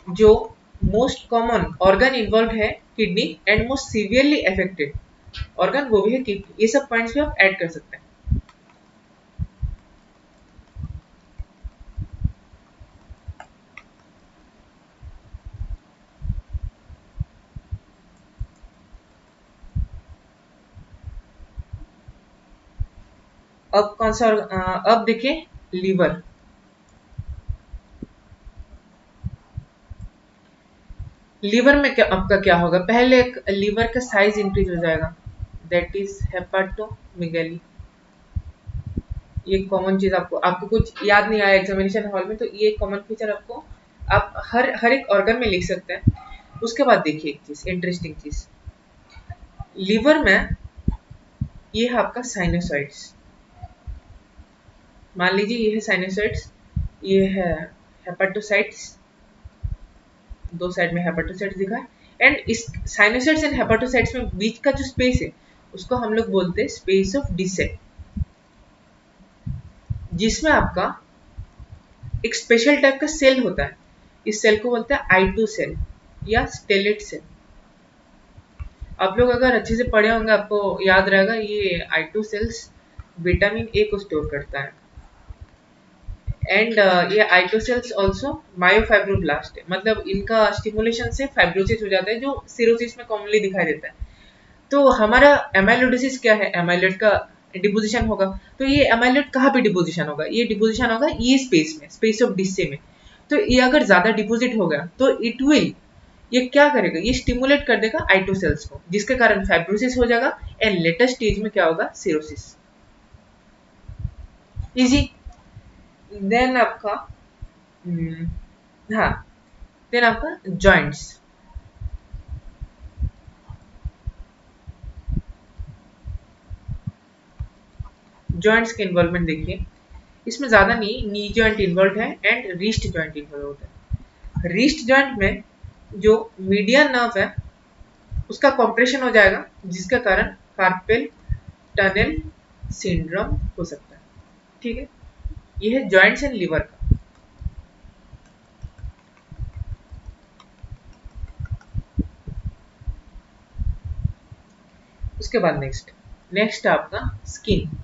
जो मोस्ट कॉमन ऑर्गन इन्वॉल्व है kidney, and most severely affected organ वो भी है किडनी। ये सब पॉइंट्स भी आप ऐड कर सकते हैं। अब कौन सा अब देखिए लीवर। लीवर में क्या आपका क्या होगा? पहले लीवर का साइज इंक्रीज हो जाएगा, दैट इज हेपाटोमेगाली। ये कॉमन चीज आपको कुछ याद नहीं आया एग्जामिनेशन हॉल में, तो ये कॉमन फीचर आपको आप हर एक ऑर्गन में लिख सकते हैं। उसके बाद देखिए एक चीज, इंटरेस्टिंग चीज, लीवर में ये है आपका साइनोसॉइड्स। मान लीजिए ये है साइनोसॉइड्स, ये है हेपाटोसाइट्स, दो साइड में हेपाटोसाइट्स दिखा है। एंड इस साइनोसॉइड्स एंड हेपाटोसाइट्स में बीच का जो स्पेस है उसको हम लोग बोलते हैं स्पेस ऑफ डिसेट, जिसमें आपका एक स्पेशल टाइप का सेल होता है। इस सेल को बोलते हैं I2 सेल या स्टेलेट सेल। आप लोग अगर अच्छे से पढ़े होंगे आपको याद रहेगा, ये I2 सेल्स विटामिन ए को स्टोर करता है। एंड ये I2 सेल्स ऑल्सो मायोफाइब्रोब्लास्ट है, मतलब इनका स्टिमुलेशन से फाइब्रोसिस हो जाता है, जो सिरोसिस में कॉमनली दिखाई देता है। तो हमारा एमाइलोइडोसिस क्या है? एमाइलोइड का डिपोजिशन होगा। तो ये एमाइलोइड कहाँ पे डिपोजिशन होगा? ये डिपोजिशन होगा ये स्पेस में, स्पेस ऑफ डिस्से में। तो ये अगर ज्यादा डिपोजिट हो गया तो इट विल, ये क्या करेगा? ये स्टिमुलेट कर देगा I2 सेल्स को, जिसके कारण फाइब्रोसिस हो जाएगा, एंड लेटेस्ट स्टेज में क्या होगा? सिरोसिस। इजी। देन आपका हाँ, देन आपका जॉइंट्स। जॉइंट्स के इन्वॉल्वमेंट देखिए, इसमें ज्यादा नहीं, नी जॉइंट इन्वॉल्व है एंड रिस्ट जॉइंट इन्वॉल्व होता है। रिस्ट जॉइंट में जो मीडियन नर्व है उसका कॉम्प्रेशन हो जाएगा, जिसके कारण कार्पेल टनल सिंड्रोम हो सकता है। ठीक है, ये है जॉइंट्स एंड लिवर का। उसके बाद नेक्स्ट आपका स्किन।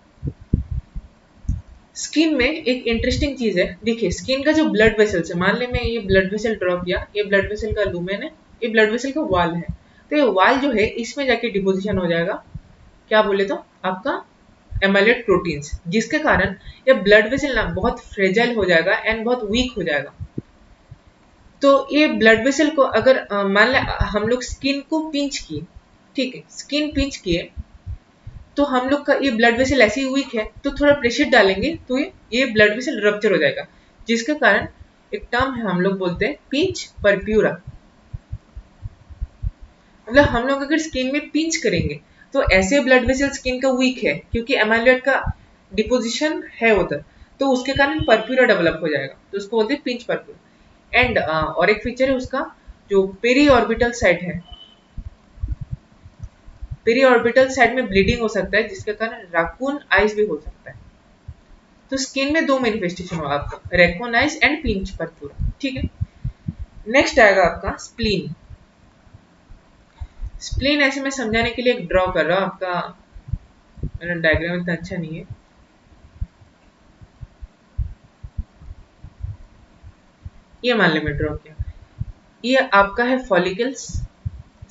स्किन में एक इंटरेस्टिंग चीज है, देखिए स्किन का जो ब्लड वेसल है, मान ले मैं ये ब्लड वेसल ड्रॉ किया, ये ब्लड वेसल का लूमेन है, ये ब्लड वेसल का वाल है। तो ये वाल जो है इसमें जाके डिपोजिशन हो जाएगा, क्या बोले तो आपका एमाइलोइड प्रोटीन्स, जिसके कारण ये ब्लड वेसल ना बहुत फ्रेजाइल हो जाएगा एंड बहुत वीक हो जाएगा। तो ये ब्लड वेसल को अगर मान ले हम लोग स्किन को पिंच किए, ठीक है, स्किन पिंच किए, तो हम लोग का ये ब्लड वेसल ऐसी वीक है, तो थोड़ा प्रेशर डालेंगे तो ये ब्लड वेसल रप्चर हो जाएगा, जिसके कारण एक टर्म है हम लोग बोलते हैं पिंच परप्यूरा। मतलब हम लोग अगर स्किन में पिंच करेंगे तो ऐसे ब्लड वेसल स्किन का वीक है, क्योंकि एमाइलोइड का डिपोजिशन है उधर, तो उसके कारण परप्यूरा डेवलप हो जाएगा, तो उसको बोलते हैं पिंच परप्यूरा। एंड और एक फीचर है उसका, जो पेरी ऑर्बिटल साइट है, पेरी ऑर्बिटल साइड में ब्लीडिंग हो सकता है, जिसके कारण राकून आइज भी हो सकता है। तो स्किन में दो मैनिफेस्टेशन होगा आपका, raccoon eyes and pinch purpura. ठीक है, नेक्स्ट आएगा आपका स्प्लीन। स्प्लीन ऐसे मैं समझाने के लिए एक ड्रॉ कर रहा हूं, आपका मेरा डायग्राम इतना अच्छा नहीं है। ये मान ली मैं ड्रॉ किया। ये आपका है फॉलिकल्स,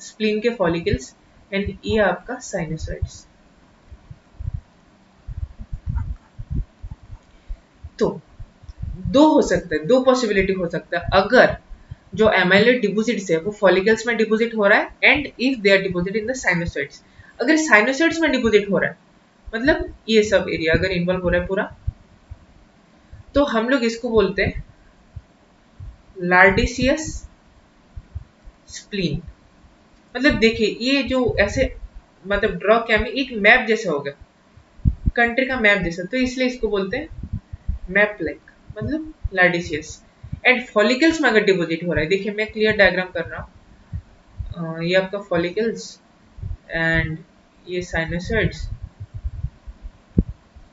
स्प्लीन के फॉलिकल्स, एंड ये आपका साइनोसॉइड्स। तो दो हो सकता है, दो पॉसिबिलिटी हो सकता है। अगर जो एमाइलोइड डिपोजिट्स है वो फॉलिकल्स में डिपोजिट हो रहा है and if they are deposit in the sinusoids. अगर साइनोसॉइड्स में डिपोजिट हो रहा है मतलब ये सब एरिया अगर इन्वॉल्व हो रहा है पूरा, तो हम लोग इसको बोलते हैं लार्डिसियस स्प्लीन। मतलब देखिए ये जो ऐसे मतलब ड्रॉ किया में एक मैप जैसा होगा, कंट्री का मैप जैसा, तो इसलिए इसको बोलते हैं मैप लाइक, मतलब लार्डिसियस। एंड फॉलिकल्स में अगर डिपोजिट हो रहा है, देखिए मैं क्लियर डायग्राम कर रहा हूँ, ये आपका फॉलिकल्स एंड ये साइनोसॉइड्स।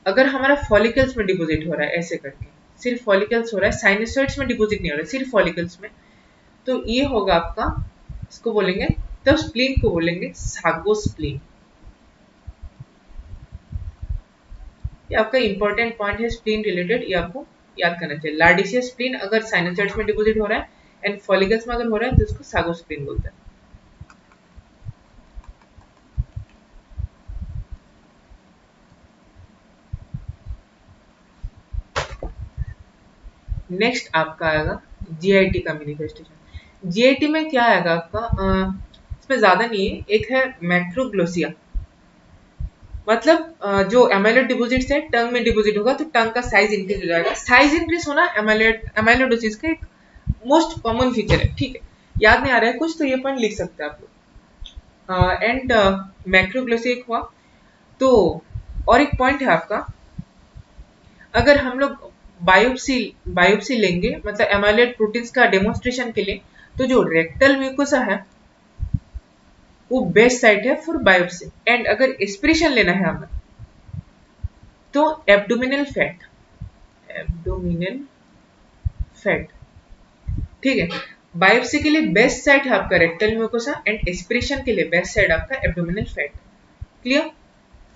अगर हमारा फॉलिकल्स में डिपोजिट हो रहा है ऐसे करके, सिर्फ फॉलिकल्स हो रहा है, साइनोसॉइड्स में डिपोजिट नहीं हो रहा है, सिर्फ फॉलिकल्स में, तो ये होगा आपका, इसको बोलेंगे, तब स्प्लीन को बोलेंगे सागोस्प्लीन। ये आपका इंपॉर्टेंट पॉइंट है स्प्लीन रिलेटेड, ये आपको याद करना चाहिए। लार्डिसियस स्प्लीन अगर साइनोसॉइड्स में डिपोजिट हो रहा है एंड फॉलिकल्स में अगर हो रहा है तो इसको सागोस्प्लीन बोलते हैं। नेक्स्ट आपका आएगा जीआईटी का मैनिफेस्टेशन। जीआईटी में क्या आएगा आपका, इसमें ज्यादा नहीं है, एक है मैक्रोग्लोसिया। मतलब जो एमाइलोइड डिपोजिट्स है टंग में डिपोजिट होगा तो टंग का साइज इंक्रीज हो जाएगा। साइज इंक्रीज होना एमाइलोइडोसिस का एक मोस्ट कॉमन फीचर है, ठीक है। याद नहीं आ रहा है कुछ तो ये पॉइंट लिख सकते हैं आप लोग। एंड मैक्रोग्लोसिया हुआ तो, और एक पॉइंट है आपका, अगर हम लोग बायोप्सी लेंगे मतलब एमाइलोइड प्रोटीन्स का डेमोन्स्ट्रेशन के लिए, तो जो रेक्टल म्यूकोसा है वो बेस्ट साइट है फॉर बायोप्सी। एंड अगर एस्पिरेशन लेना है हमें तो एब्डोमिनल फैट, एब्डोमिनल फैट, ठीक है। बायोप्सी के लिए बेस्ट साइट है आपका रेक्टल म्यूकोसा एंड एस्पिरेशन के लिए बेस्ट साइट आपका एब्डोमिनल फैट। क्लियर,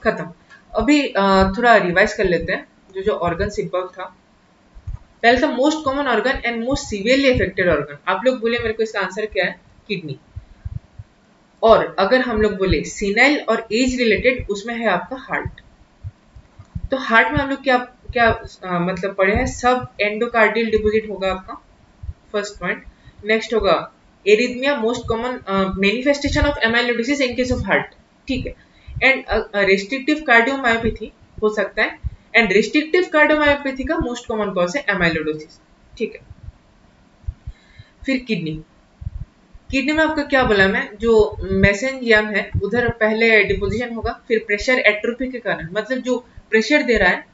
खत्म। अभी थोड़ा रिवाइज कर लेते हैं जो जो ऑर्गन सिंपल था। पहले था most common organ and most severely affected organ. आप लोग बोले मेरे को इसका आंसर क्या है, किडनी। और अगर हम लोग बोले सीनाइल और एज रिलेटेड, उसमें है आपका हार्ट। तो हार्ट में हम लोग क्या क्या मतलब पढ़े हैं, सब एंडोकार्डियल डिपोजिट होगा आपका, फर्स्ट पॉइंट। नेक्स्ट होगा arrhythmia, most common manifestation of amyloidosis in case of heart, ठीक है। एंड रेस्ट्रिक्टिव कार्डियोमायोपैथी हो सकता है, एंड रेस्ट्रिक्टिव कार्डियोमायोपैथी का मोस्ट कॉमन कॉज है एमाइलोइडोसिस, ठीक है। फिर किडनी, किडनी में आपका क्या बोला मैं, जो मेसेंजियम है उधर पहले डिपोजिशन होगा, फिर प्रेशर एट्रोफी के कारण, मतलब जो प्रेशर दे रहा है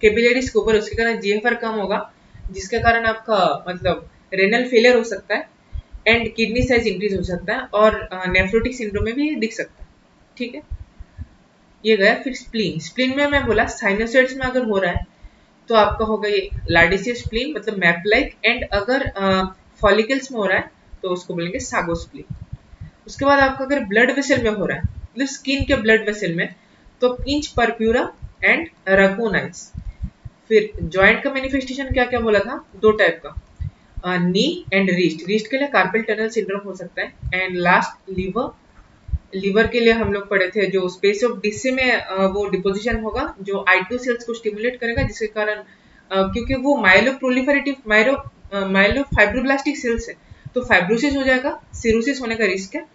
कैपिलरीज के ऊपर उसके कारण जीएफआर कम होगा, जिसके कारण आपका मतलब रेनल फेलियर हो सकता है एंड किडनी साइज इंक्रीज हो सकता है और नेफ्रोटिक सिंड्रोम में भी दिख सकता है, ठीक है। ये गया। फिर स्प्लीन, स्प्लीन में मैं बोला साइनोसॉइड्स में अगर हो रहा है तो आपका होगा ये लार्डिसियस स्प्लीन, मतलब मैप लाइक। एंड अगर फॉलिकल्स में हो रहा है तो उसको बोलेंगे सागो स्प्लीन। उसके बाद आपका अगर ब्लड वेसल में हो रहा है, मतलब स्किन के ब्लड वेसल में, तो पिंच परप्यूरा एंड रैकोनाइट्स। फिर जॉइंट का मैनिफेस्टेशन क्या क्या बोला था, दो टाइप का, नी एंड रिस्ट। रिस्ट के लिए कार्पल टनल सिंड्रोम हो सकता है। एंड लास्ट लीवर, लीवर के लिए हम लोग पढ़े थे जो स्पेस ऑफ डिस्से में वो डिपोजिशन होगा जो I2 सेल्स को स्टिमुलेट करेगा, जिसके कारण क्योंकि वो myeloproliferative myelofibroblastic cells है तो फाइब्रोसिस हो जाएगा, सिरोसिस होने का रिस्क है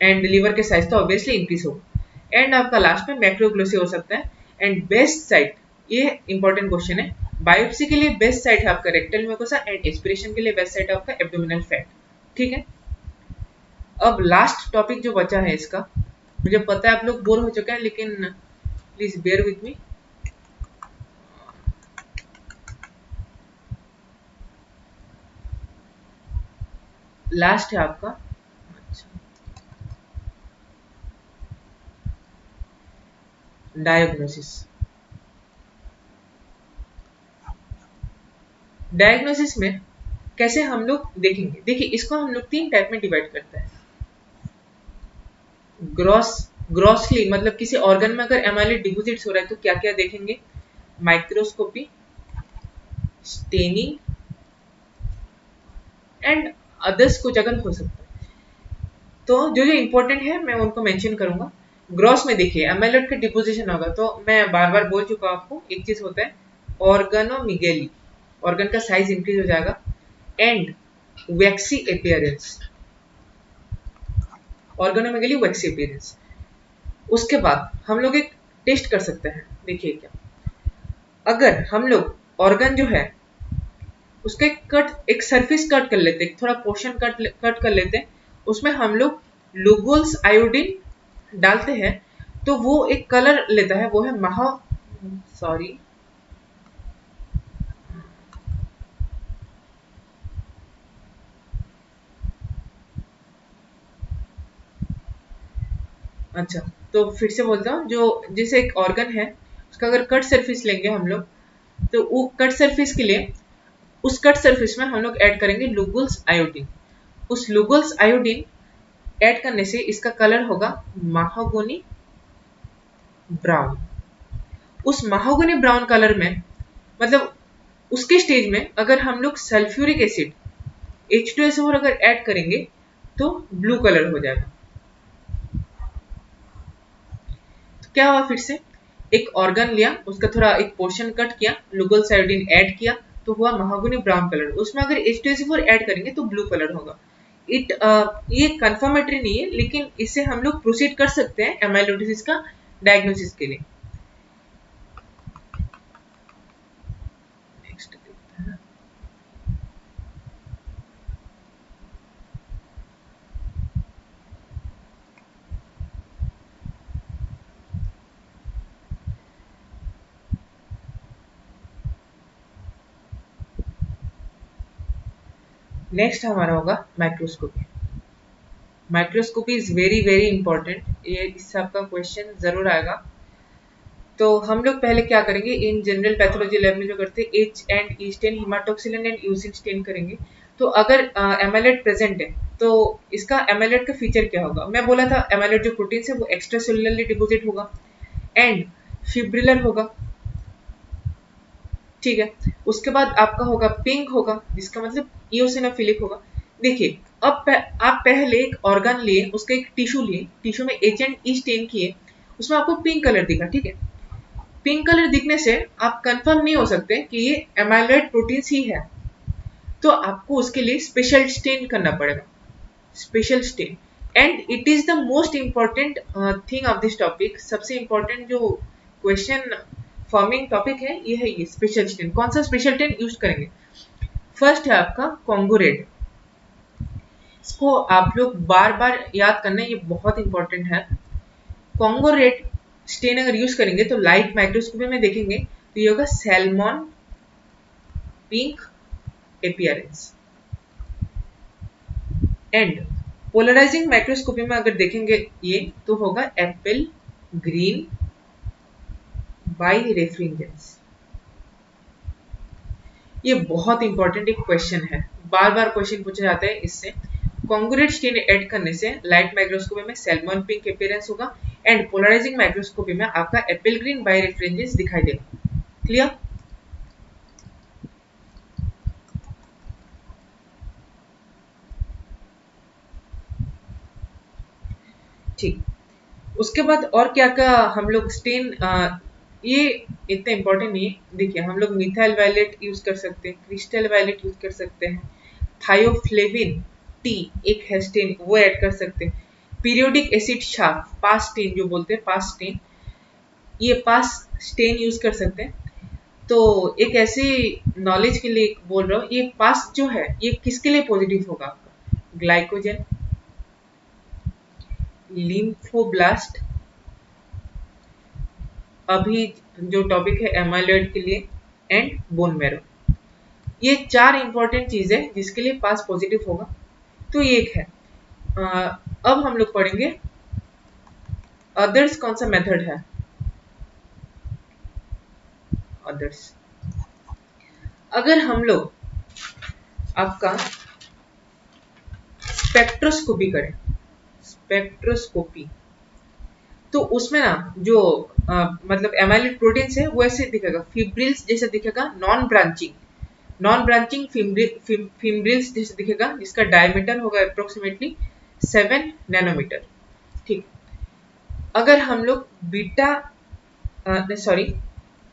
एंड लीवर के साइज तो ऑब्वियसली इंक्रीज होगा। एंड आपका लास्ट में मैक्रोग्लोसिया हो सकता है। एंड बेस्ट साइट, ये इंपॉर्टेंट क्वेश्चन है, बायोप्सी के लिए बेस्ट साइट है आपका रेक्टल म्यूकोसा एंड एस्पिरेशन के लिए बेस्ट साइट है आपका एब्डोमिनल फैट, ठीक है। अब लास्ट टॉपिक जो बचा है इसका, मुझे पता है आप लोग बोर हो चुके हैं लेकिन please bear with me. Last है आपका डायग्नोसिस। डायग्नोसिस में कैसे हम लोग देखेंगे, देखिए इसको हम लोग तीन टाइप में डिवाइड करते हैं। ग्रॉसली मतलब किसी ऑर्गन में अगर एमाइलोइड डिपोजिट्स हो रहा है तो क्या क्या देखेंगे, माइक्रोस्कोपी, स्टेनिंग एंड अदर्स कुछ अगर हो सकता है। तो जो जो इंपॉर्टेंट है मैं उनको मेंशन करूंगा। ग्रॉस में देखिए एमाइलोइड का डिपोजिशन होगा, तो मैं बार बार बोल चुका हूं आपको, एक चीज होता है ऑर्गेनोमेगेली, ऑर्गन का साइज इंक्रीज हो जाएगा, and waxy appearance, organomegaly waxy appearance. उसके बाद हम लोग एक टेस्ट कर सकते हैं, देखिए क्या, अगर हम लोग ऑर्गन जो है उसका एक सरफेस कट कर लेते, थोड़ा पोर्शन कट कर लेते, उसमें हम लोग लुगोल्स आयोडीन डालते हैं, तो वो एक कलर लेता है, वो है सॉरी अच्छा, तो फिर से बोलता हूँ, जो जैसे एक ऑर्गन है उसका अगर कट सरफेस लेंगे हम लोग, तो वो कट सरफेस के लिए उस कट सरफेस में हम लोग ऐड करेंगे लुगुल्स आयोडीन। उस लुगुल्स आयोडीन ऐड करने से इसका कलर होगा माहोगोनी ब्राउन। उस माहोगोनी ब्राउन कलर में, मतलब उसके स्टेज में अगर हम लोग सल्फ्यूरिक एसिड H2SO4 अगर ऐड करेंगे तो ब्लू कलर हो जाएगा। तो क्या हुआ, फिर से एक ऑर्गन लिया, उसका थोड़ा एक पोर्शन कट किया, लुगुल्स आयोडीन ऐड किया, तो हुआ महागुनी ब्राउन कलर। उसमें अगर H2SO4 ऐड करेंगे तो ब्लू कलर होगा। ये कंफर्मेटरी नहीं है, लेकिन इससे हम लोग प्रोसीड कर सकते हैं एमाइलोइडोसिस का डायग्नोसिस के लिए। नेक्स्ट देखते हैं। नेक्स्ट हमारा होगा microscopy. Microscopy is very very important, ये इससे आपका क्वेश्चन जरूर आएगा। तो हम लोग पहले क्या करेंगे, इन जनरल पैथोलॉजी लैब में जो करते हैं H and E stain, haematoxylin and eosin stain करेंगे। तो अगर एमाइलोइड प्रेजेंट है तो इसका एमाइलोइड का फीचर क्या होगा, मैं बोला था एमाइलोइड जो प्रोटीन है वो एक्स्ट्रा सेलुलरली डिपोजिट होगा एंड फिब्रिलर होगा, ठीक है। उसके बाद आपका होगा पिंक होगा, जिसका मतलब इओसिनोफिलिक होगा। देखिए अब आप पहले एक ऑर्गन लिए, उसका एक टिश्यू लिए, टिश्यू में एच एंड ई स्टेन किए, उसमें आपको पिंक कलर दिखा, ठीक है। पिंक कलर दिखने से आप कंफर्म नहीं हो सकते कि ये एमाइलोइड प्रोटीन ही है, तो आपको उसके लिए स्पेशल स्टेन करना पड़ेगा, special stain. And it is the most important thing of this topic. सबसे इंपॉर्टेंट जो क्वेश्चन फॉर्मिंग टॉपिक है ये है, ये स्पेशल स्टेन। कौन सा स्पेशल स्टेन यूज करेंगे? फर्स्ट है आपका कॉन्गो रेड। इसको आप लोग बार बार याद करना, ये बहुत इंपॉर्टेंट है। कॉन्गो रेड स्टेन अगर यूज करेंगे तो लाइट माइक्रोस्कोपी में देखेंगे तो ये होगा salmon pink appearance. And polarising microscopy में अगर देखेंगे ये तो होगा एप्पल ग्रीन बाई रेफ्रिंजेंस। ये बहुत इंपॉर्टेंट एक क्वेश्चन है, बार बार क्वेश्चन पूछे जाते हैं इससे। कॉन्ग्रुएंट स्टेन ऐड करने से लाइट माइक्रोस्कोपी में सैल्मन पिंक अपीयरेंस होगा एंड पोलराइजिंग माइक्रोस्कोपी में आपका एप्पल ग्रीन बाई रेफ्रिंजेंस दिखाई देगा। क्लियर? ठीक, उसके बाद और क्या क्या हम लोग स्टेन, ये इतना इंपॉर्टेंट नहीं है। देखिए हम लोग मिथाइल वायलेट यूज कर सकते हैं, क्रिस्टल वायलेट यूज कर सकते हैं, थायोफ्लेविन टी एक है स्टेन, वो ऐड कर सकते हैं। पीरियोडिक एसिड शार्प पास स्टेन जो बोलते हैं, पास स्टेन, ये पास स्टेन यूज कर सकते हैं। तो एक ऐसी नॉलेज के लिए बोल रहा हूँ, ये पास जो है ये किसके लिए पॉजिटिव होगा आपका? ग्लाइकोजन, लिम्फोब्लास्ट, अभी जो टॉपिक है एमाइलॉइड के लिए, एंड बोन मैरो। ये चार इंपॉर्टेंट चीज है जिसके लिए पास पॉजिटिव होगा। तो ये एक है। अब हम लोग पढ़ेंगे अदर्स, कौन सा मेथड है अदर्स। अगर हम लोग आपका स्पेक्ट्रोस्कोपी करें, स्पेक्ट्रोस्कोपी, तो उसमें ना जो मतलब एमाइलोइड प्रोटीन है वो ऐसे दिखेगा, फिब्रिल्स जैसे दिखेगा, नॉन ब्रांचिंग, नॉन ब्रांचिंग फिम्ब्रिल्स जैसे दिखेगा, जिसका डायमीटर होगा अप्रोक्सीमेटली 7 नैनोमीटर। ठीक, अगर हम लोग बीटा सॉरी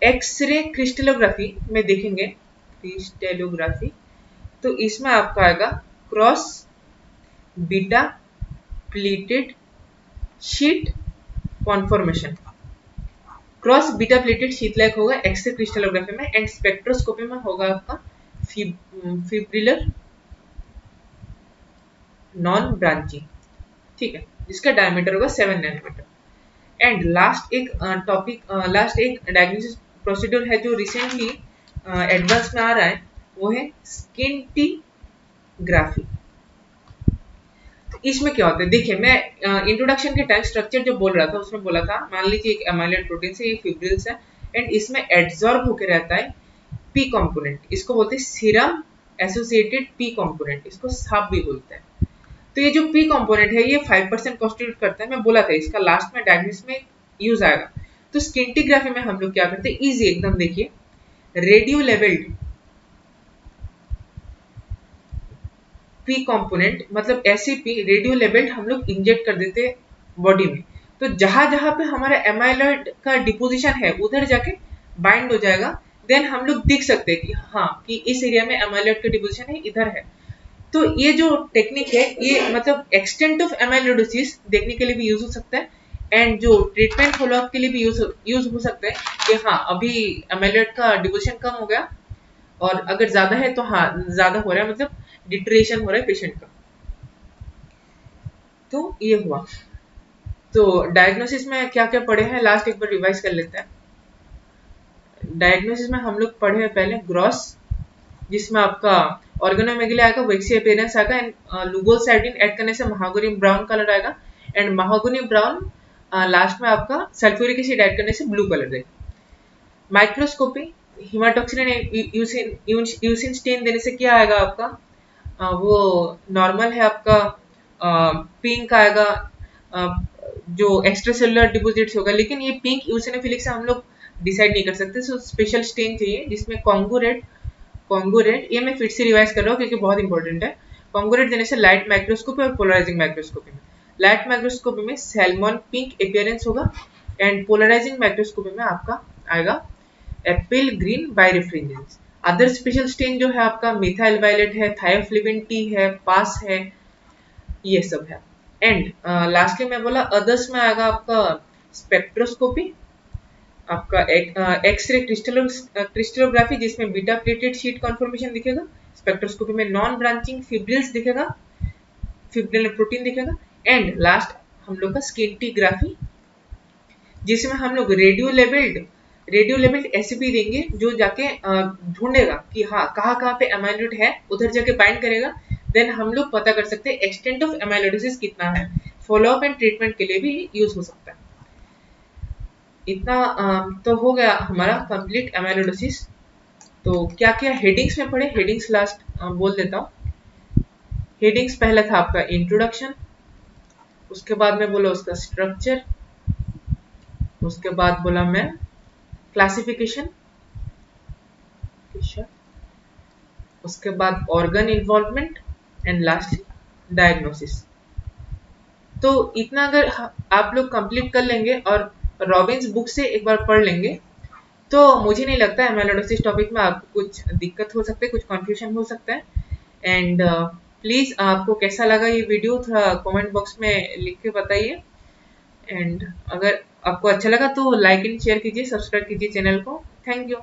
एक्सरे क्रिस्टलोग्राफी में देखेंगे, क्रिस्टलोग्राफी, तो इसमें आपका आएगा cross beta pleated sheet conformation. Cross beta pleated sheet like होगा एक्सरे क्रिस्टलोग्राफी में, एंड स्पेक्ट्रोस्कोपी में होगा आपका फिब्रिलर नॉन ब्रांचिंग। ठीक है, जिसका डायमीटर होगा 7 नैनोमीटर। एंड लास्ट एक लास्ट एक डायग्नोसिस प्रोसीड्यूर है जो रिसेंटली एडवांस में आ रहा है, वो है स्किंटीग्राफी। तो इसमें क्या होता है, देखिए मैं इंट्रोडक्शन के टाइम स्ट्रक्चर जो बोल रहा था उसमें बोला था, मान लीजिए एक एमाइलॉइड प्रोटीन से ये फिब्रिल्स है, एंड इसमें एड्सॉर्ब होकर रहता है पी कंपोनेंट, इसको बोलते हैं सीरम एसोसिएटेड पी कंपोनेंट, इसको साप भी बोलते हैं। तो ये जो पी कंपोनेंट है ये 5% कॉन्स्टिट्यूट करता है, मैं बोला था इसका लास्ट में डायग्नोसिस में यूज आएगा। तो स्किंटीग्राफी में हम लोग क्या करते हैं, इजी एकदम, देखिए रेडियो लेवल्ड पी कंपोनेंट मतलब एसईपी रेडियो लेवल्ड हम लोग इंजेक्ट कर देते हैं बॉडी में। तो जहां जहां पे हमारा एमाइलॉइड का डिपोजिशन है उधर जाके बाइंड हो जाएगा, देन हम लोग देख सकते हैं कि हाँ कि इस एरिया में एमाइलॉइड का डिपोजिशन है, इधर है। तो ये जो टेक्निक है ये मतलब एक्सटेंट ऑफ एमाइलोइडोसिस देखने के लिए भी यूज हो सकता है, एंड जो ट्रीटमेंट फॉलोअप के लिए भी यूज हो सकता है कि हाँ अभी एमाइलॉइड का डिपोजिशन कम हो गया, और अगर ज्यादा है तो हाँ ज्यादा हो रहा है, मतलब डिटरेशन हो रहा है पेशेंट का। तो ये हुआ। तो डायग्नोसिस में क्या क्या पढ़े हैं लास्ट एक बार रिवाइज कर लेते हैं। डायग्नोसिस में हम लोग पढ़े हैं पहले ग्रॉस, जिसमें आपका ऑर्गेनोमेगाली आएगा, वैक्सी अपीयरेंस आएगा, एंड लुगोसाइडिन ऐड करने से महागोनी ब्राउन कलर आएगा, एंड महागोनी ब्राउन लास्ट में आपका सल्फ्यूरिक एसिड ऐड करने से ब्लू कलर देगा। माइक्रोस्कोपी हिमाटोक्सिन यूसिन स्टेन देने से क्या आएगा आपका, वो नॉर्मल है आपका, पिंक आएगा, जो एक्स्ट्रा सेलुलर डिपोजिट्स होगा, लेकिन ये पिंक यूसिनोफिलिक से हम लोग डिसाइड नहीं कर सकते, सो स्पेशल स्टेन चाहिए जिसमें कॉन्गो रेड, ये मैं फिर से रिवाइज कर रहा हूँ क्योंकि बहुत इंपॉर्टेंट है। कॉन्गो रेड देने से लाइट माइक्रोस्कोपी और पोलराइजिंग माइक्रोस्कोपी में, लाइट माइक्रोस्कोपी में सैल्मन पिंक अपीयरेंस होगा, एंड पोलराइजिंग माइक्रोस्कोपी में आपका आएगा apple green birefringence. Other special stain जो है आपका मिथाइल वायलेट है, थायोफ्लिविन टी है, पास है, ये सब है। एंड लास्टली मैं बोला अदर्स में आएगा आपका स्पेक्ट्रोस्कोपी, आपका एक्सरे क्रिस्टलोग्राफी जिसमें बीटा प्लेटेड शीट कॉन्फॉर्मेशन दिखेगा, स्पेक्ट्रोस्कोपी में नॉन ब्रांचिंग फिब्रिल्स दिखेगा, फिब्रिल प्रोटीन दिखेगा, एंड लास्ट हम लोग का स्किंटीग्राफी जिसमें हम लोग रेडियो लेवल्ड एसपी देंगे जो जाके ढूंढेगा कि हाँ कहाँ कहाँ पे एमाइलॉइड है, उधर जाके बाइंड करेगा, देन हम लोग पता कर सकते हैं एक्सटेंट ऑफ एमाइलोइडोसिस कितना है, फॉलोअप एंड ट्रीटमेंट के लिए भी यूज हो सकता है। इतना तो हो गया हमारा कंप्लीट एमाइलोइडोसिस। तो क्या क्या हेडिंग्स में पढ़े, हेडिंग्स लास्ट बोल देता हूँ। हेडिंग्स पहला था आपका इंट्रोडक्शन, उसके बाद में बोला उसका स्ट्रक्चर, उसके बाद बोला मैं क्लासिफिकेशन, उसके बाद organ involvement, and last diagnosis. तो इतना अगर आप लोग कंप्लीट कर लेंगे और रॉबिन्स बुक से एक बार पढ़ लेंगे तो मुझे नहीं लगता एमाइलोइडोसिस टॉपिक में आपको कुछ दिक्कत हो सकती है, कुछ कंफ्यूजन हो सकता है। एंड प्लीज आपको कैसा लगा ये वीडियो थोड़ा कमेंट बॉक्स में लिख के बताइए, एंड अगर आपको अच्छा लगा तो लाइक एंड शेयर कीजिए, सब्सक्राइब कीजिए चैनल को। Thank you.